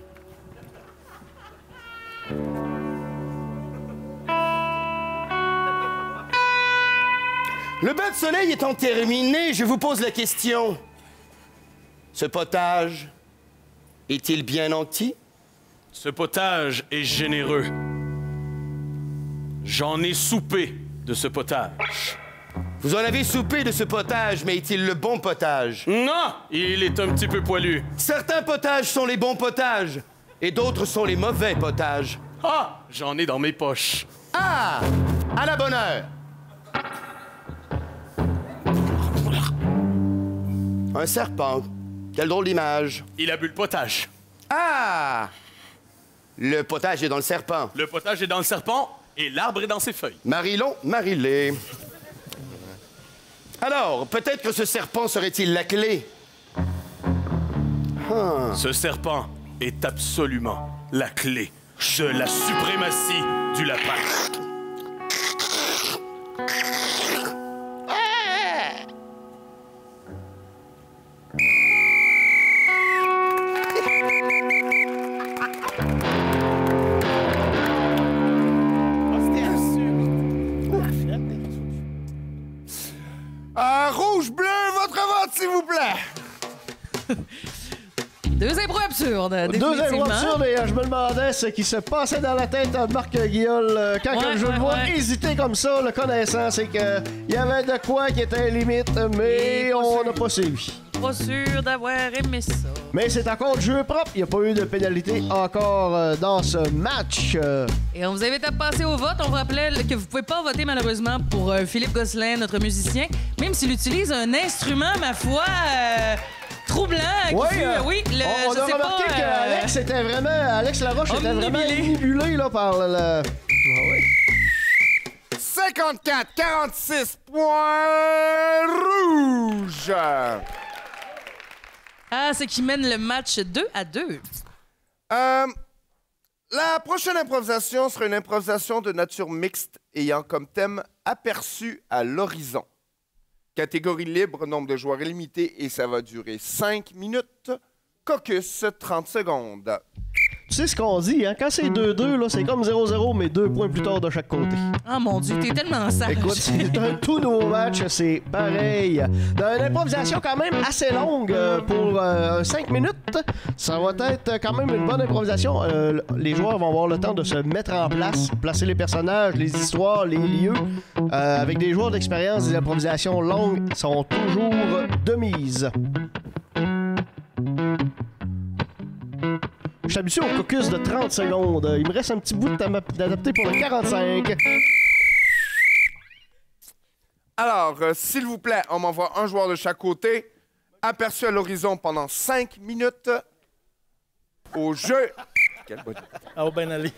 Le bain de soleil étant terminé, je vous pose la question. Ce potage est-il bien nanti?
Ce potage est généreux. J'en ai soupé de ce potage.
Vous en avez soupé de ce potage, mais est-il le bon potage?
Non! Il est un petit peu poilu.
Certains potages sont les bons potages, et d'autres sont les mauvais potages.
Ah! J'en ai dans mes poches.
Ah! À la bonne heure! Un serpent. Quelle drôle d'image.
Il a bu le potage.
Ah! Le potage est dans le serpent.
Le potage est dans le serpent et l'arbre est dans ses feuilles.
Marilon, Marilé. Alors, peut-être que ce serpent serait-il la clé?
Ce serpent est absolument la clé de la suprématie du lapin.
Rouge, bleu, votre vote, s'il vous plaît.
Deux impros absurdes, définitivement.
Deux impros absurdes, et je me demandais ce qui se passait dans la tête de Marc Guiol quand je le vois hésiter comme ça, le connaissant, c'est que il y avait de quoi qui était limite, mais on n'a pas suivi.
Pas sûr d'avoir aimé ça.
Mais c'est encore le jeu propre, il n'y a pas eu de pénalité encore dans ce match.
Et on vous invite à passer au vote. On vous rappelait que vous pouvez pas voter malheureusement pour Philippe Gosselin, notre musicien, même s'il utilise un instrument, ma foi, troublant.
Oui,
oui,
on a remarqué qu'Alex était vraiment, Alex Laroche était vraiment inhibulé là, par le... Ah, oui.
54-46 points rouges.
Ah, ce qui mène le match 2-2.
La prochaine improvisation sera une improvisation de nature mixte ayant comme thème aperçu à l'horizon. Catégorie libre, nombre de joueurs illimité et ça va durer 5 minutes. Caucus, 30 secondes.
Tu sais ce qu'on dit, hein? Quand c'est 2-2, là, c'est comme 0-0, mais 2 points plus tard de chaque côté.
Ah mon Dieu, t'es tellement sage.
Écoute, c'est un tout nouveau match, c'est pareil. Une improvisation quand même assez longue pour 5 minutes. Ça va être quand même une bonne improvisation. Les joueurs vont avoir le temps de se mettre en place, placer les personnages, les histoires, les lieux. Avec des joueurs d'expérience, des improvisations longues sont toujours de mise. Je suis habitué au caucus de 30 secondes. Il me reste un petit bout d'adapter pour le 45.
Alors, s'il vous plaît, on m'envoie un joueur de chaque côté. Aperçu à l'horizon pendant 5 minutes. Au jeu. Quelle bonne...
Ah, ben allez.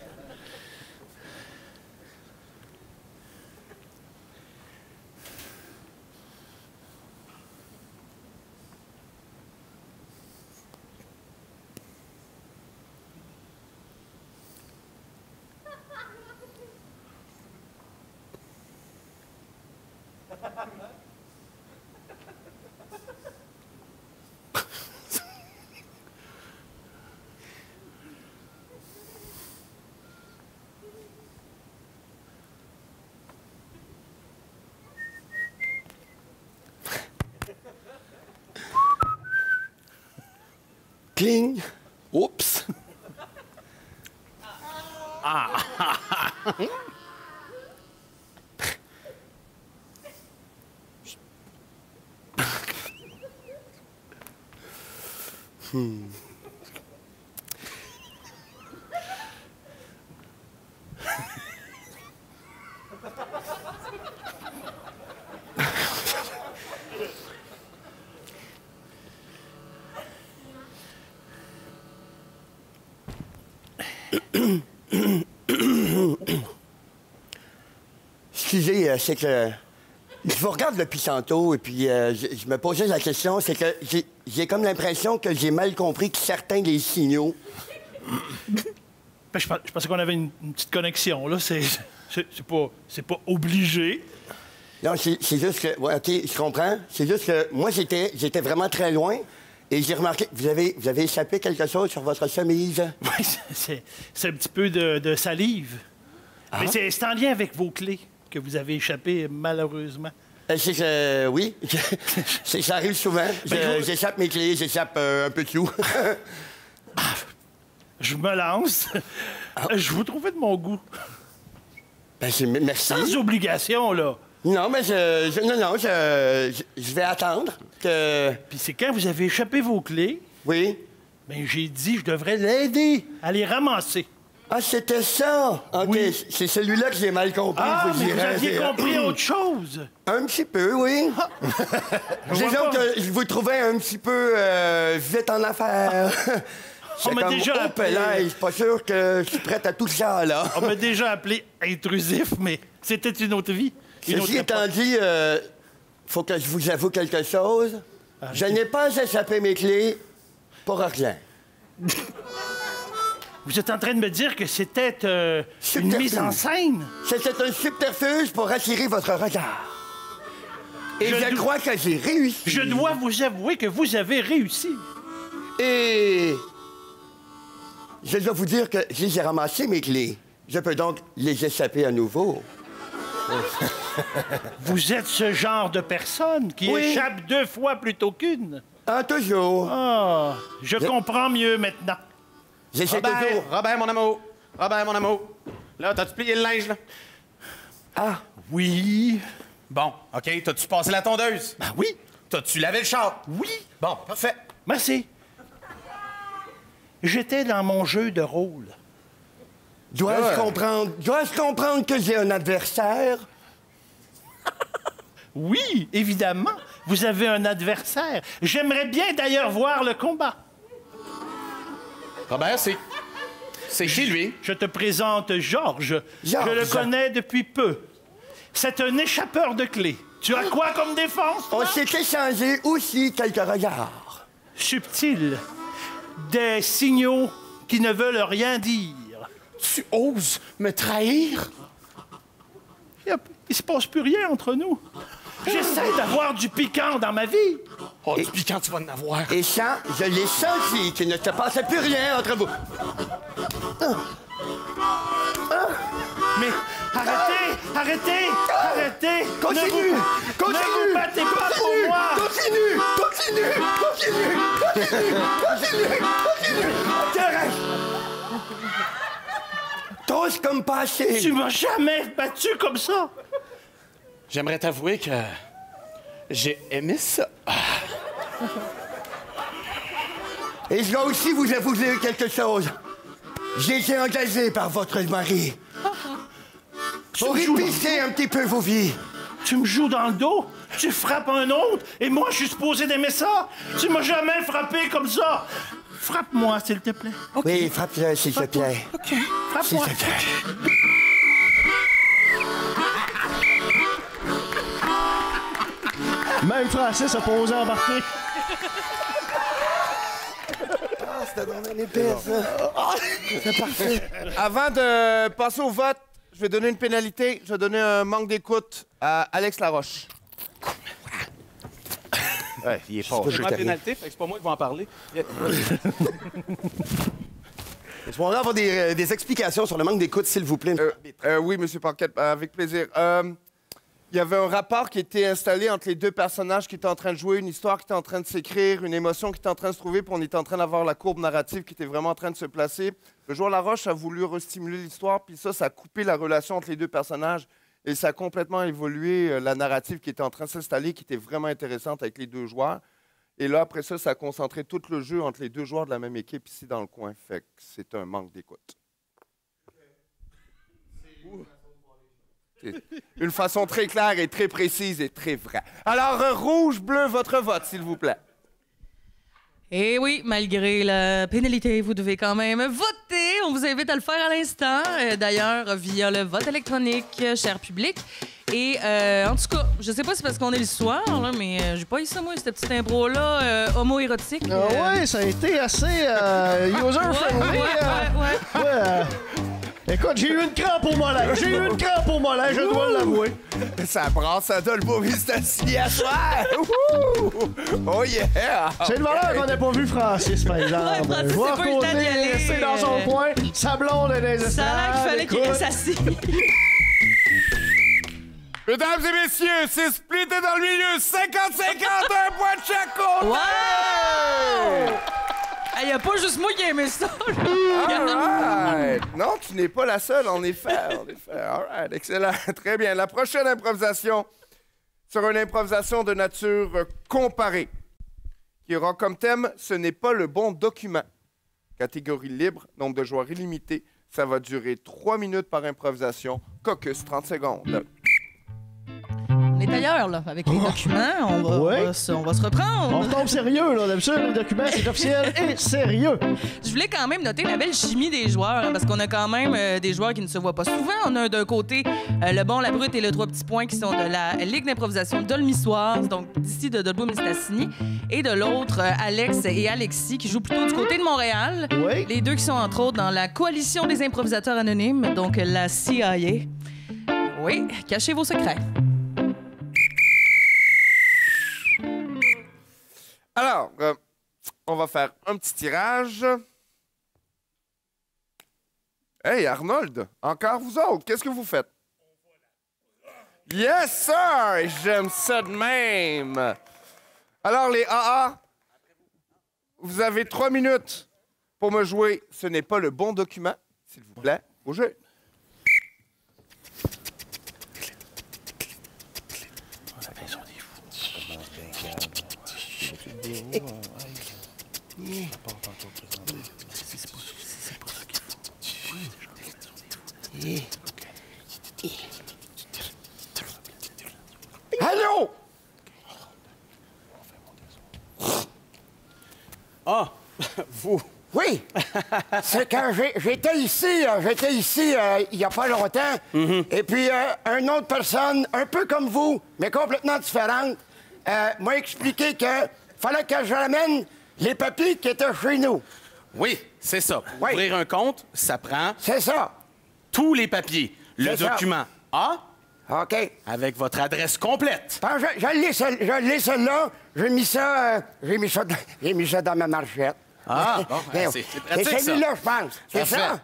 Cling. Oups. Excusez, c'est que je vous regarde depuis tantôt et puis je me posais la question, c'est que j'ai comme l'impression que j'ai mal compris certains des signaux.
Ben, je pensais qu'on avait une petite connexion, là. C'est pas obligé.
Non, c'est juste que... Ouais, OK, je comprends. C'est juste que moi, j'étais vraiment très loin et j'ai remarqué... Vous avez échappé quelque chose sur votre chemise?
Oui, c'est un petit peu de salive.
Ah.
Mais c'est en lien avec vos clés que vous avez échappé, malheureusement.
C'est que... oui. Ça arrive souvent. J'échappe mes clés, j'échappe un peu de tout.
Je me lance. Je vous trouvais de mon goût.
Ben, merci.
Sans obligation, là.
Non, mais je vais attendre que...
Puis c'est quand vous avez échappé vos clés...
Oui.
Ben, j'ai dit je devrais l'aider à les ramasser.
Ah, c'était ça? OK, oui. C'est celui-là que j'ai mal compris.
Ah, mais vous aviez compris autre chose.
Un petit peu, oui. Disons que je vous trouvais un petit peu vite en affaires.
On m'a déjà appelé.
Je suis pas sûr que je suis prête à tout ça, là.
On m'a déjà appelé intrusif, mais c'était une autre vie.
Ceci étant dit, faut que je vous avoue quelque chose.
Arrêtez.
Je n'ai pas échappé mes clés pour rien.
Vous êtes en train de me dire que c'était une mise en scène?
C'était un subterfuge pour attirer votre regard. Et je crois que j'ai réussi.
Je dois vous avouer que vous avez réussi.
Et je dois vous dire que j'ai ramassé mes clés. Je peux donc les échapper à nouveau.
Vous êtes ce genre de personne qui échappe 2 fois plutôt qu'une.
Ah, toujours.
Ah, je comprends mieux maintenant.
J'essaie toujours.
Robert, mon amour. Robert, mon amour. Là, t'as-tu plié le linge, là?
Ah.
Oui.
Bon, OK. T'as-tu passé la tondeuse?
Ben oui.
T'as-tu lavé le char?
Oui.
Bon, parfait.
Merci. J'étais dans mon jeu de rôle.
Dois-je comprendre que j'ai un adversaire?
Oui, évidemment. Vous avez un adversaire. J'aimerais bien d'ailleurs voir le combat.
Robert, c'est qui, lui?
Je te présente Georges. Je le connais depuis peu. C'est un échappeur de clés. Tu as quoi comme défense, toi?
On s'est échangé aussi quelques regards.
Subtil. Des signaux qui ne veulent rien dire.
Tu oses me trahir?
Il se passe plus rien entre nous. J'essaie d'avoir du piquant dans ma vie.
Oh, du piquant, tu vas en avoir.
Et ça, je l'ai senti qu'il ne se passait plus rien entre vous.
Mais arrêtez!
Continue!
Ne vous battez pas pour moi!
Continue! T'oses comme passer.
Tu m'as jamais battu comme ça!
J'aimerais t'avouer que j'ai aimé ça.
Et je dois aussi vous avouer quelque chose. J'ai été engagé par votre mari pour épicer un petit peu vos vies.
Tu me joues dans le dos? Tu frappes un autre? Et moi, je suis supposé d'aimer ça? Tu m'as jamais frappé comme ça! Frappe-moi, s'il te plaît.
Okay. Oui, frappe-le, s'il te plaît.
OK, frappe-moi.
S'il te plaît.
Même Francis a pas osé embarquer.
Ah, c'était dans un épée, ça. C'est parfait.
Avant de passer au vote, je vais donner une pénalité. Je vais donner un manque d'écoute à Alex Laroche.
Ouais, il est fort.
Je prends la pénalité, fait que c'est pas moi qui vais en parler.
Je voudrais avoir des explications sur le manque d'écoute, s'il vous plaît.
Oui, M. Paquette, avec plaisir. Il y avait un rapport qui était installé entre les 2 personnages qui étaient en train de jouer, une histoire qui était en train de s'écrire, une émotion qui était en train de se trouver, puis on était en train d'avoir la courbe narrative qui était vraiment en train de se placer. Le joueur Laroche a voulu restimuler l'histoire, puis ça a coupé la relation entre les 2 personnages et ça a complètement évolué la narrative qui était en train de s'installer, qui était vraiment intéressante avec les 2 joueurs. Et là, après ça, ça a concentré tout le jeu entre les 2 joueurs de la même équipe ici dans le coin. Fait que c'est un manque d'écoute. Une façon très claire et très précise et très vraie. Alors, rouge, bleu, votre vote, s'il vous plaît.
Et oui, malgré la pénalité, vous devez quand même voter on vous invite à le faire à l'instant, d'ailleurs, via le vote électronique, cher public. Et en tout cas, je sais pas si c'est parce qu'on est le soir, là, mais j'ai pas eu ça, moi, cette petite impro-là, homo-érotique.
Ouais, ça a été assez user-friendly. Ouais. Écoute, j'ai eu une crampe au mollet. Je dois l'avouer.
Ça brasse à Dolbo Vistacini à soir. Oh yeah!
C'est une valeur qu'on n'a pas vu Francis, par exemple.
Ouais, Francis,
Je vois
c'est pas le temps d'y aller.
c'est dans son coin, sa blonde est dans les
Ça a l'air qu'il fallait qu'il reste assis.
Mesdames et messieurs, c'est splitté dans le milieu, 50-50, un point de chaque côté!
Wow! Il n'y a pas juste moi qui aimé ça.
Alright. Non, tu n'es pas la seule, en effet. Alright, excellent. Très bien. La prochaine improvisation sera une improvisation de nature comparée, qui aura comme thème « Ce n'est pas le bon document ». Catégorie libre, nombre de joueurs illimité. Ça va durer 3 minutes par improvisation. Caucus, 30 secondes.
On est ailleurs, là, avec les documents. On va se reprendre.
On tombe sérieux, là. D'habitude, le document, c'est officiel et sérieux.
Je voulais quand même noter la belle chimie des joueurs, hein, parce qu'on a quand même des joueurs qui ne se voient pas souvent. On a d'un côté le bon, la brute et le 3 petits points qui sont de la Ligue d'improvisation Dolmissoise, donc d'ici de Dolbo Mistassini. Et de l'autre, Alex et Alexis, qui jouent plutôt du côté de Montréal.
Oui.
Les deux qui sont, entre autres, dans la Coalition des improvisateurs anonymes, donc la CIA. Oui, cachez vos secrets.
Alors, on va faire un petit tirage. Hey, Arnold, encore vous autres, qu'est-ce que vous faites? Yes, sir! J'aime ça de même. Alors, les AA, vous avez 3 minutes pour me jouer. Ce n'est pas le bon document, s'il vous plaît. Au jeu. Allô?
Ah, vous.
Oui, c'est quand j'étais ici il y a pas longtemps, et puis une autre personne, un peu comme vous, mais complètement différente, m'a expliqué que fallait que je ramène les papiers qui étaient chez nous.
Oui, c'est ça. Pour
Oui.
ouvrir un compte, ça prend
C'est ça.
tous les papiers. Le
C'est ça.
document A,
OK.
avec votre adresse complète.
Bon, je l'ai celle-là. J'ai mis ça dans ma marchette.
Ah, bon,
Ben,
c'est pratique,
c'est
ça.
celui-là, je pense. C'est ça?
Parfait.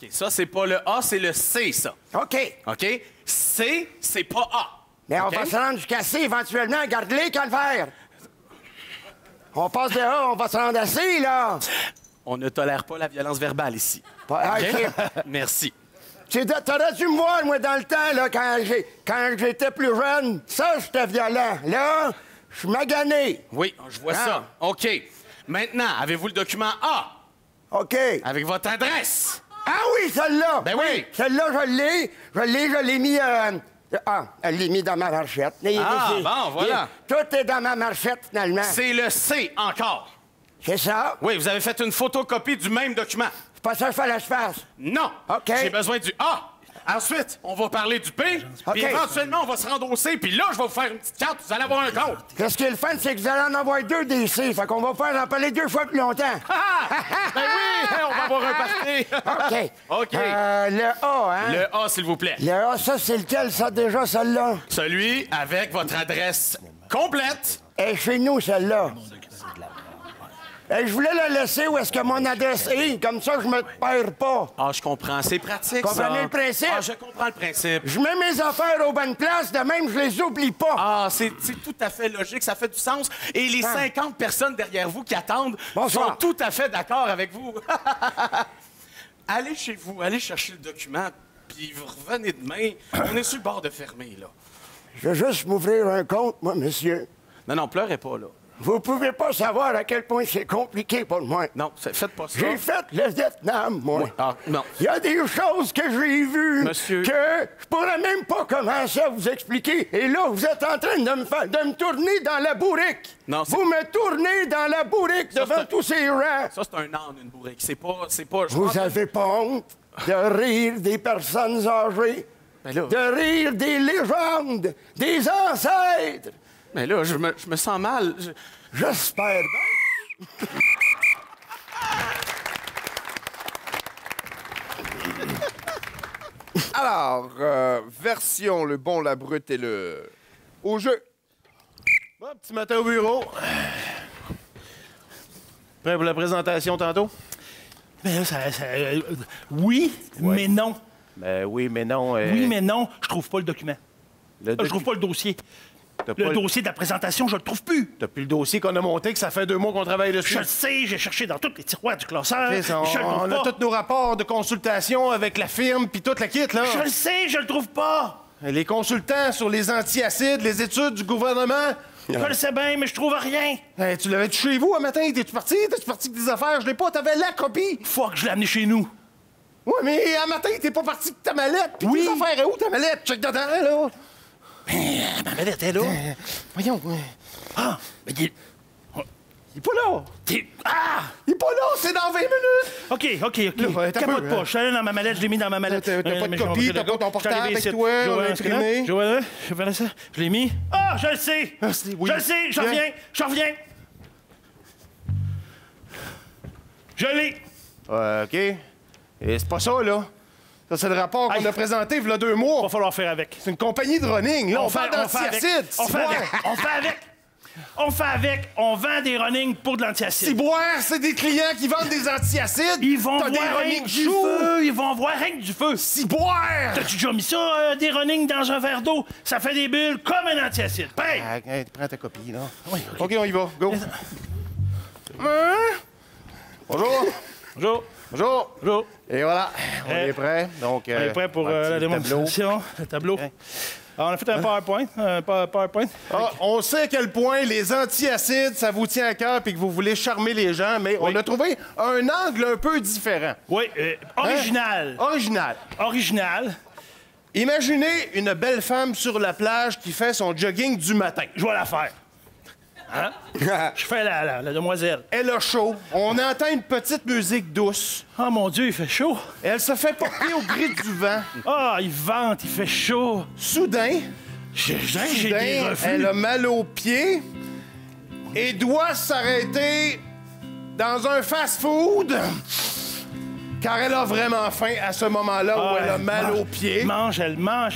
OK, ça, c'est pas le A, c'est le C, ça.
OK.
OK? C, c'est pas A.
Mais
OK?
on va se rendre jusqu'à C éventuellement. Garde-les, Calvaire. On passe de A, on va se rendre à C, là.
On ne tolère pas la violence verbale ici.
Ah,
OK?
OK.
Merci.
T'aurais dû me voir, moi, dans le temps, là, quand j'étais plus jeune. Ça, j'étais violent. Là, je suis magané.
Oui, je vois
Ah.
ça. OK. Maintenant, avez-vous le document A?
OK.
Avec votre adresse?
Ah oui, celle-là.
Ben oui.
Celle-là, je l'ai mis... elle l'ai mis dans ma marchette.
Ah, bon, voilà.
Tout est dans ma marchette, finalement.
C'est le C encore.
C'est ça?
Oui, vous avez fait une photocopie du même document.
C'est pas ça qu'il fallait que je fasse.
Non.
OK.
J'ai besoin du A. Ensuite, on va parler du P.
OK.
Puis éventuellement, on va se rendre au C. Puis là, je vais vous faire une petite carte. Vous allez avoir un compte.
Qu'est-ce qui est le fun, c'est que vous allez en avoir 2 des C. Fait qu'on va faire en parler 2 fois plus longtemps.
Ah! Ben oui, on va avoir un party.
OK.
OK.
Le A, hein?
Le A, s'il vous plaît.
Le A, ça, c'est lequel, ça, déjà, celle-là?
Celui avec votre adresse complète.
Et chez nous, celle-là. Et je voulais la laisser où est-ce que mon adresse est, comme ça, je me perds pas.
Ah, je comprends. C'est pratique,
Comprenez
ça.
le principe?
Ah, je comprends le principe.
Je mets mes affaires aux bonnes places, de même, je les oublie pas.
Ah, c'est tout à fait logique, ça fait du sens. Et les 50 personnes derrière vous qui attendent
Bonsoir.
sont tout à fait d'accord avec vous. Allez chez vous, allez chercher le document, puis vous revenez demain. On est sur le bord de fermer, là.
Je veux juste m'ouvrir un compte, moi, monsieur.
Non, pleurez pas, là.
Vous pouvez pas savoir à quel point c'est compliqué pour moi.
Non, faites pas ça.
J'ai fait le Vietnam, moi.
Oui. Ah, non.
Il y a des choses que j'ai vues
Monsieur...
que je pourrais même pas commencer à vous expliquer. Et là, vous êtes en train de me tourner dans la bourrique.
Non,
vous me tournez dans la bourrique devant tous ces rats.
Ça, c'est un âne, une bourrique. C'est pas...
Vous avez pas honte de rire des personnes âgées? De rire des légendes, des ancêtres?
Mais là, je me sens mal.
J'espère bien.
Alors, version le bon, la brute et le... Au jeu.
Bon, petit matin au bureau. Prêt pour la présentation tantôt?
Ben là, oui, mais non.
Ben oui, mais non.
Oui, mais non, je trouve pas le document. Je trouve pas le dossier. Le dossier de la présentation, je le trouve plus.
T'as plus le dossier qu'on a monté, que ça fait 2 mois qu'on travaille dessus.
Je le sais, j'ai cherché dans tous les tiroirs du classeur.
On a tous nos rapports de consultation avec la firme puis toute la kit, là.
Je le sais, je le trouve pas.
Les consultants sur les antiacides, les études du gouvernement.
Je le sais bien, mais je trouve rien.
Hey, tu l'avais-tu chez vous un matin? T'es-tu parti? T'es-tu parti avec des affaires? Je l'ai pas, t'avais la copie.
Fuck, je l'ai amené chez nous.
Ouais, mais un matin, t'es pas parti avec ta mallette. Puis tes affaires, où ta mallette? Check dedans, là.
Ma mallette est là.
Voyons.
Ah, mais il
est pas là.
Ah!
Il est pas là, c'est dans 20 minutes.
OK.
Là,
Capote pas. Je suis allé dans ma mallette, je l'ai mis dans ma mallette.
T'as pas de copie, t'as pas ton portable avec toi, on l'a imprimé.
Je l'ai mis. Ah, je le sais. Je le sais, je reviens. Je l'ai.
OK. Et c'est pas ça, là. Ça, c'est le rapport qu'on a présenté il y a 2 mois.
Va falloir faire avec.
C'est une compagnie de running. Là, on fait d'antiacide.
On fait avec. On vend des running pour de l'antiacide.
Ciboire, c'est des clients qui vendent des antiacides.
Ils vont
voir
rien du feu. Ils vont voir rien que du feu.
Ciboire!
T'as-tu déjà mis ça, des running dans un verre d'eau? Ça fait des bulles comme un antiacide. Paye!
Prends ta copie, là.
Oui,
OK, on y va. Go. Bonjour. Et voilà, on est prêt. Donc,
on est prêt pour la démonstration. Le tableau. Okay. Alors, on a fait un PowerPoint.
On sait à quel point les antiacides, ça vous tient à cœur et que vous voulez charmer les gens, mais on a trouvé un angle un peu différent.
Oui, original.
Original. Imaginez une belle femme sur la plage qui fait son jogging du matin.
Je vais la faire. Hein? Je fais la demoiselle.
Elle a chaud. On entend une petite musique douce.
Oh mon Dieu, il fait chaud.
Elle se fait porter au gré du vent.
Ah, il vente, il fait chaud.
Soudain,
j'ai des reflux.
Elle a mal aux pieds et doit s'arrêter dans un fast-food car elle a vraiment faim à ce moment-là où elle a mal aux pieds.
Elle mange.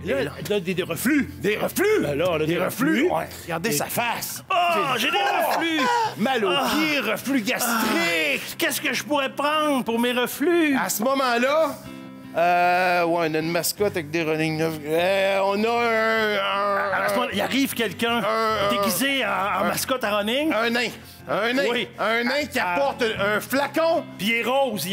Et là, elle a des reflus.
Des reflus?
Ben là, elle a des reflus.
Ouais. Regardez sa face.
Oh, j'ai des reflus.
Mal aux pieds, reflux gastrique.
Qu'est-ce que je pourrais prendre pour mes reflus?
À ce moment-là, on a une mascotte avec des running. On a
À ce moment-là, il arrive quelqu'un déguisé en mascotte à running.
Un nain.
Oui.
Un nain qui apporte un flacon.
Puis il est rose.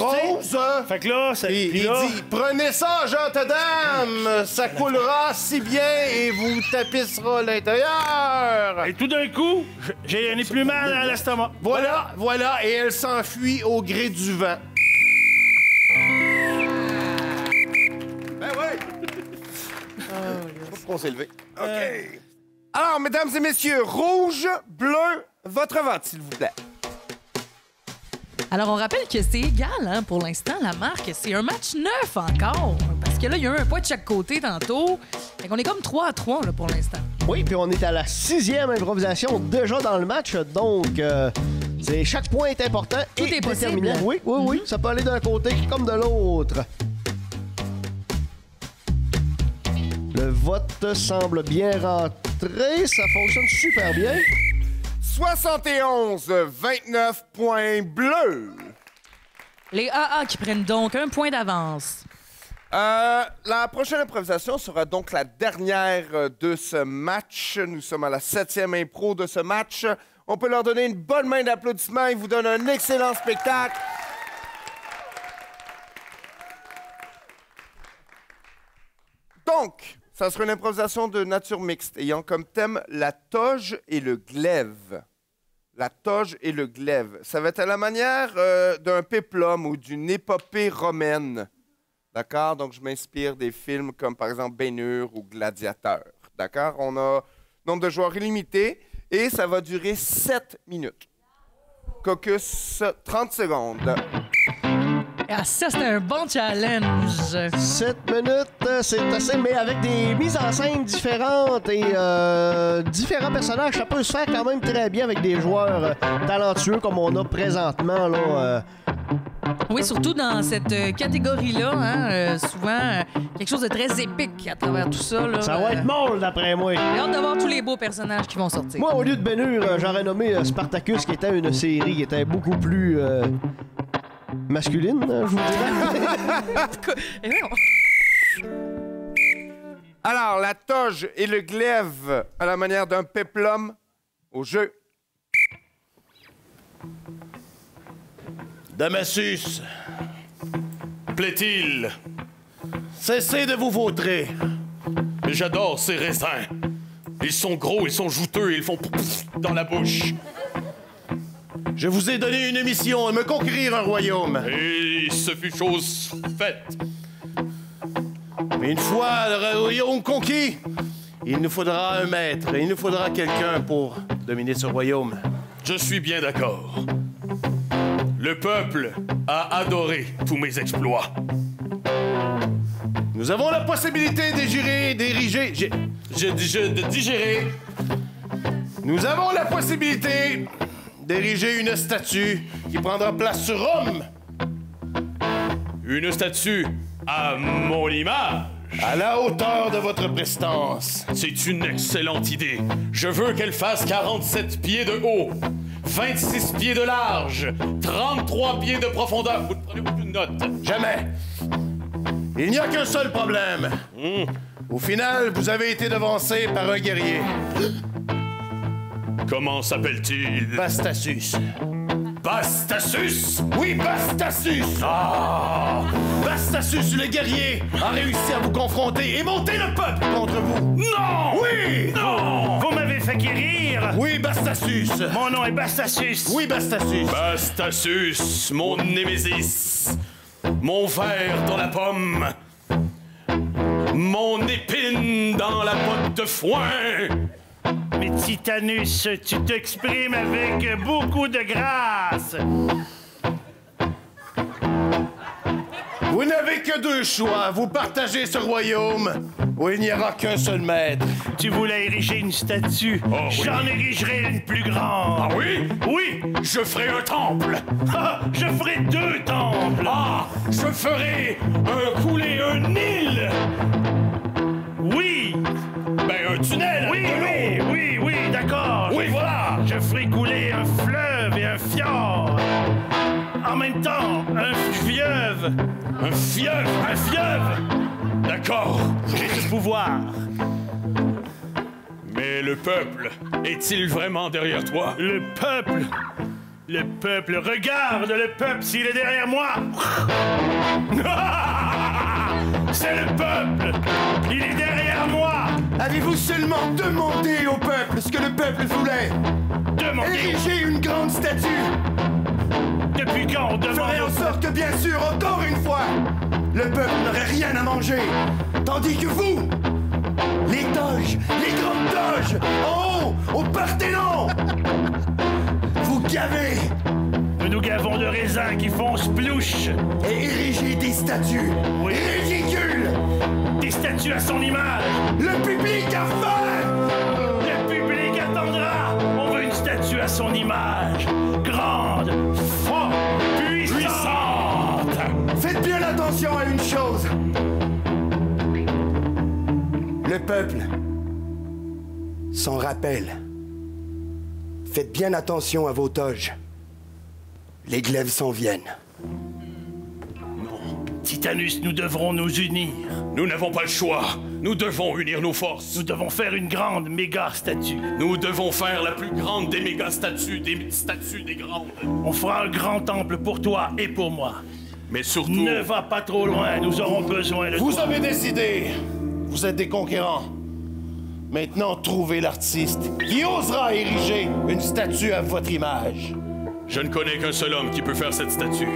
Rose.
Fait que là,
il dit, prenez ça, gentes dames, ça coulera si bien et vous tapissera l'intérieur.
Et tout d'un coup, j'ai un plus mal à l'estomac.
Voilà, et elle s'enfuit au gré du vent.
Ben oui. Faut qu'on s'est levé. OK. Alors, mesdames et messieurs, rouge, bleu, votre vote, s'il vous plaît.
Alors, on rappelle que c'est égal, hein, pour l'instant, la marque. C'est un match neuf encore. Parce que là, il y a eu un point de chaque côté tantôt. Fait qu'on est comme 3-3 là, pour l'instant.
Oui, puis on est à la 6e improvisation déjà dans le match. Donc, chaque point est important
Tout
et
est possible.
déterminant. Oui. Ça peut aller d'un côté comme de l'autre. Le vote semble bien rentré. Ça fonctionne super bien.
71-29 points bleus.
Les AA qui prennent donc un point d'avance.
La prochaine improvisation sera donc la dernière de ce match. Nous sommes à la 7e impro de ce match. On peut leur donner une bonne main d'applaudissements. Ils vous donnent un excellent spectacle. Donc, Ça sera une improvisation de nature mixte, ayant comme thème la toge et le glaive. La toge et le glaive. Ça va être à la manière d'un péplum ou d'une épopée romaine. D'accord? Donc, je m'inspire des films comme, par exemple, Ben-Hur ou Gladiateur. D'accord? On a nombre de joueurs illimité et ça va durer 7 minutes. Caucus, 30 secondes.
Ah, ça, c'était un bon challenge.
7 minutes, c'est assez, mais avec des mises en scène différentes et différents personnages, ça peut se faire quand même très bien avec des joueurs talentueux comme on a présentement, là.
Oui, surtout dans cette catégorie-là, hein, souvent quelque chose de très épique à travers tout ça. Là,
ça va être molle, d'après moi.
J'ai hâte de voir tous les beaux personnages qui vont sortir.
Moi, au lieu de Ben-Hur, j'aurais nommé Spartacus, qui était une série qui était beaucoup plus masculine, je vous dirais.
Alors, la toge et le glaive à la manière d'un péplum au jeu.
Damasus,
Plaît-il?
cessez de vous vautrer.
J'adore ces raisins. Ils sont gros, ils sont juteux, ils font dans la bouche.
Je vous ai donné une mission, me conquérir un royaume.
Et ce fut chose faite.
Mais une fois le royaume conquis, il nous faudra un maître, et il nous faudra quelqu'un pour dominer ce royaume.
Je suis bien d'accord. Le peuple a adoré tous mes exploits.
Nous avons la possibilité d'ériger...
de digérer.
Nous avons la possibilité d'ériger une statue qui prendra place sur Rome.
Une statue à mon image.
À la hauteur de votre prestance.
C'est une excellente idée. Je veux qu'elle fasse 47 pieds de haut, 26 pieds de large, 33 pieds de profondeur. Vous ne prenez aucune note.
Jamais. Il n'y a qu'un seul problème. Au final, vous avez été devancé par un guerrier.
Comment s'appelle-t-il?
Bastasus.
Bastasus?
Oui, Bastasus!
Ah!
Bastasus, le guerrier, a réussi à vous confronter et monter le peuple contre vous!
Non!
Oui!
Non!
Vous m'avez fait guérir!
Oui, Bastasus!
Mon nom est Bastasus!
Oui, Bastasus!
Bastasus, mon némésis! Mon ver dans la pomme! Mon épine dans la botte de foin!
Mais Titanus, tu t'exprimes avec beaucoup de grâce.
Vous n'avez que deux choix. Vous partagez ce royaume ou il n'y aura qu'un seul maître.
Tu voulais ériger une statue.
Oh, oui.
J'en érigerai une plus grande.
Ah oui?
Oui.
Je ferai un temple.
Ah, je ferai 2 temples.
Ah, je ferai couler un Nil.
Oui.
Ben, un tunnel.
Oui, d'accord.
Oui, voilà.
Je ferai couler un fleuve et un fjord. En même temps, un fieuve.
Un fieuve?
Un fieuve.
D'accord.
J'ai ce pouvoir.
Mais le peuple, est-il vraiment derrière toi?
Le peuple, regarde le peuple s'il est derrière moi. C'est le peuple, il est derrière moi.
Avez-vous seulement demandé au peuple ce que le peuple voulait?
Demandez.
Ériger une grande statue.
Depuis quand on demande?
Ferait en sorte que, bien sûr, encore une fois, le peuple n'aurait rien à manger. Tandis que vous, les toges, les grandes toges, en haut, au Parthénon, vous gavez.
Nous gavons de raisins qui font splouche.
Et érigez des statues.
Oui.
Ridicules.
Des statues à son image.
Le public a faim.
Le public attendra. On veut une statue à son image. Grande, forte, puissante.
Faites bien attention à une chose. Le peuple s'en rappelle. Faites bien attention à vos toges. Les glaives s'en viennent.
Non. Titanus, nous devrons nous unir.
Nous n'avons pas le choix. Nous devons unir nos forces.
Nous devons faire une grande méga statue.
Nous devons faire la plus grande des méga statues, des statues des grandes.
On fera un grand temple pour toi et pour moi.
Mais surtout...
Ne va pas trop loin, nous aurons besoin de toi.
Vous avez décidé. Vous êtes des conquérants. Maintenant, trouvez l'artiste qui osera ériger une statue à votre image.
Je ne connais qu'un seul homme qui peut faire cette statue.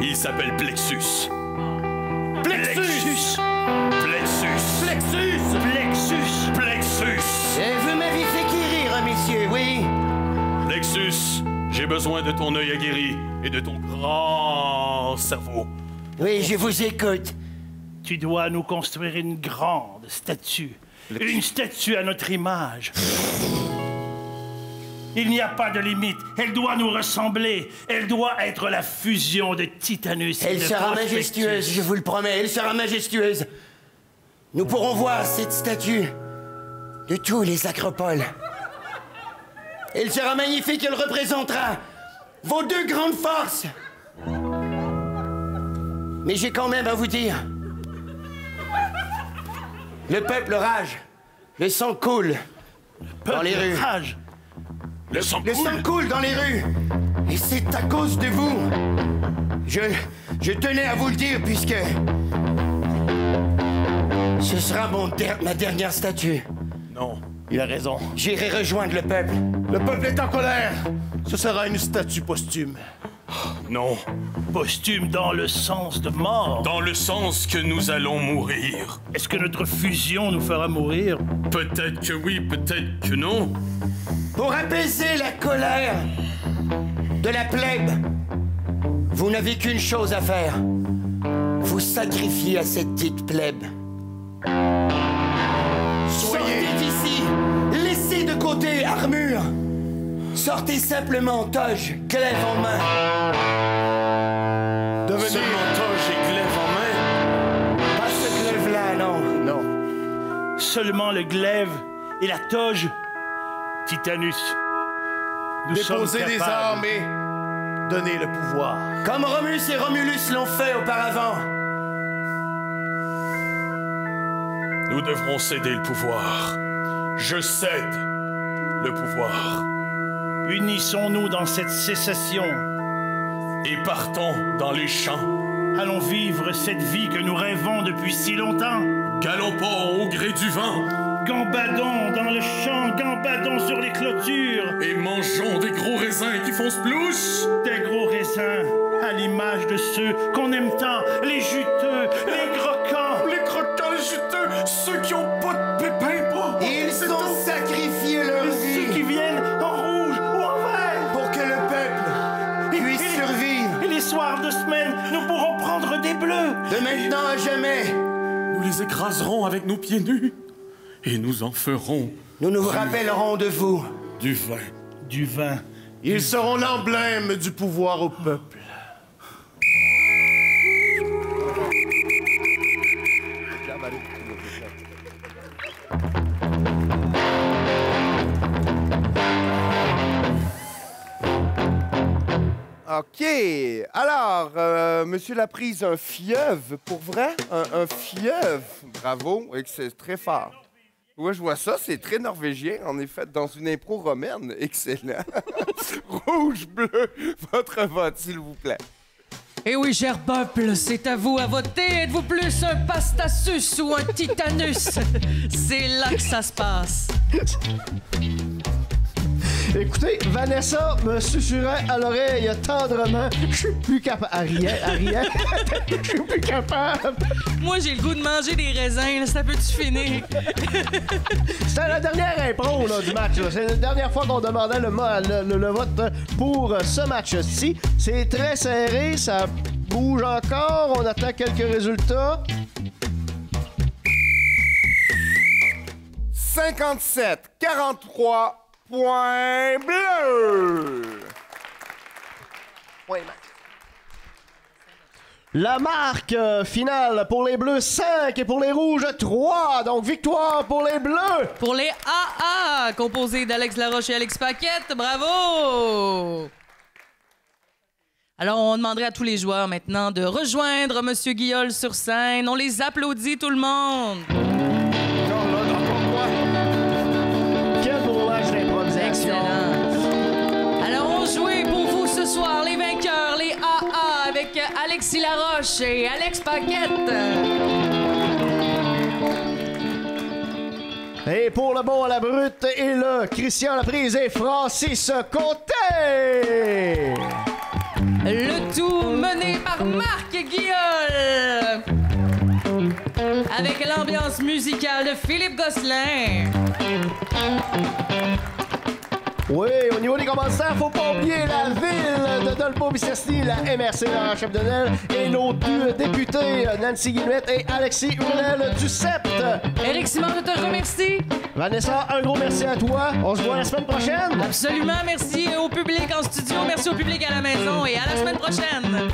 Il s'appelle Plexus.
Plexus!
Plexus!
Plexus!
Plexus!
Plexus!
Vous m'avez fait guérir, messieurs, oui?
Plexus, j'ai besoin de ton œil aguerri et de ton grand cerveau.
Oui, je vous écoute.
Tu dois nous construire une grande statue. Une statue à notre image. Il n'y a pas de limite. Elle doit nous ressembler. Elle doit être la fusion de Titanus et
Elle
de
sera
Prospectus.
majestueuse, je vous le promets, elle sera majestueuse. Nous pourrons voir cette statue de tous les acropoles. Elle sera magnifique, elle représentera vos deux grandes forces. Mais j'ai quand même à vous dire, le peuple rage, le sang coule dans les rues.
Rage.
Le sang
coule dans les rues. Et c'est à cause de vous. Je tenais à vous le dire puisque ce sera ma dernière statue.
Non.
Il a raison.
J'irai rejoindre le peuple.
Le peuple est en colère. Ce sera une statue posthume.
Non.
Posthume dans le sens de mort.
Dans le sens que nous allons mourir.
Est-ce que notre fusion nous fera mourir?
Peut-être que oui, peut-être que non.
Pour apaiser la colère de la plèbe, vous n'avez qu'une chose à faire. Vous sacrifier à cette dite plèbe. Sortez d'ici. Laissez de côté armure. Sortez simplement toge, glaive en main.
Devenez seulement toge et glaive en main.
Pas ce glaive-là, non.
Non.
Seulement le glaive et la toge. Titanus.
Déposez des armes et donnez le pouvoir.
Comme Romus et Romulus l'ont fait auparavant.
Nous devrons céder le pouvoir. Je cède le pouvoir.
Unissons-nous dans cette sécession.
Et partons dans les champs.
Allons vivre cette vie que nous rêvons depuis si longtemps.
Galopons au gré du vent.
Gambadons dans le champ, gambadons sur les clôtures.
Et mangeons des gros raisins qui font splouche.
Des gros raisins, à l'image de ceux qu'on aime tant, les juteux, les croquants.
Les croquants, les juteux, ceux qui ont pas de pépins, pas.
Ils ont sacrifié leur vie.
Ceux qui viennent en rouge ou en vert.
Pour que le peuple puisse survivre.
Et les soirs de semaine, nous pourrons prendre des bleus.
De maintenant à jamais.
Nous les écraserons avec nos pieds nus. Et nous en ferons.
Nous nous rappellerons de vous.
Du vin.
Du vin.
Ils seront l'emblème du pouvoir au peuple.
OK. Alors, Monsieur Laprise, un fieuve, pour vrai? Un fieuve. Bravo. Et que c'est très fort. Ouais, je vois ça. C'est très norvégien, en effet, dans une impro romaine. Excellent. Rouge, bleu, votre vote, s'il vous plaît.
Eh oui, cher peuple, c'est à vous à voter. Êtes-vous plus un Pastasus ou un Titanus? C'est là que ça se passe.
Écoutez, Vanessa me susurrait à l'oreille tendrement. Je suis plus capable. Ariel. Je suis plus capable.
Moi, j'ai le goût de manger des raisins. Là, ça peut-tu finir?
C'était la dernière impro là, du match. Là. C'est la dernière fois qu'on demandait le vote pour ce match-ci. C'est très serré, ça bouge encore. On attend quelques résultats.
57-43. Point bleu!
Point match. La marque finale pour les bleus, 5 et pour les rouges, 3. Donc, victoire pour les bleus.
Pour les AA, composés d'Alex Laroche et Alex Paquette. Bravo! Alors, on demanderait à tous les joueurs maintenant de rejoindre Monsieur Guillol sur scène. On les applaudit, tout le monde. Excellent. Alors, on jouait pour vous ce soir les vainqueurs, les AA, avec Alexis Laroche et Alex Paquette.
Et pour le bon à la brute et le Christian Laprise et Francis Côté.
Le tout mené par Marc Guillol. Avec l'ambiance musicale de Philippe Gosselin.
Oui, au niveau des commanditaires, faut pas oublier la ville de Dolbeau-Mistassini, la MRC Laurent-Chapdelaine et nos deux députés, Nancy Guillemette et Alexis Hurnel du CEPT.
Éric Simon, je te remercie.
Vanessa, un gros merci à toi. On se voit la semaine prochaine.
Absolument, merci au public en studio, merci au public à la maison et à la semaine prochaine.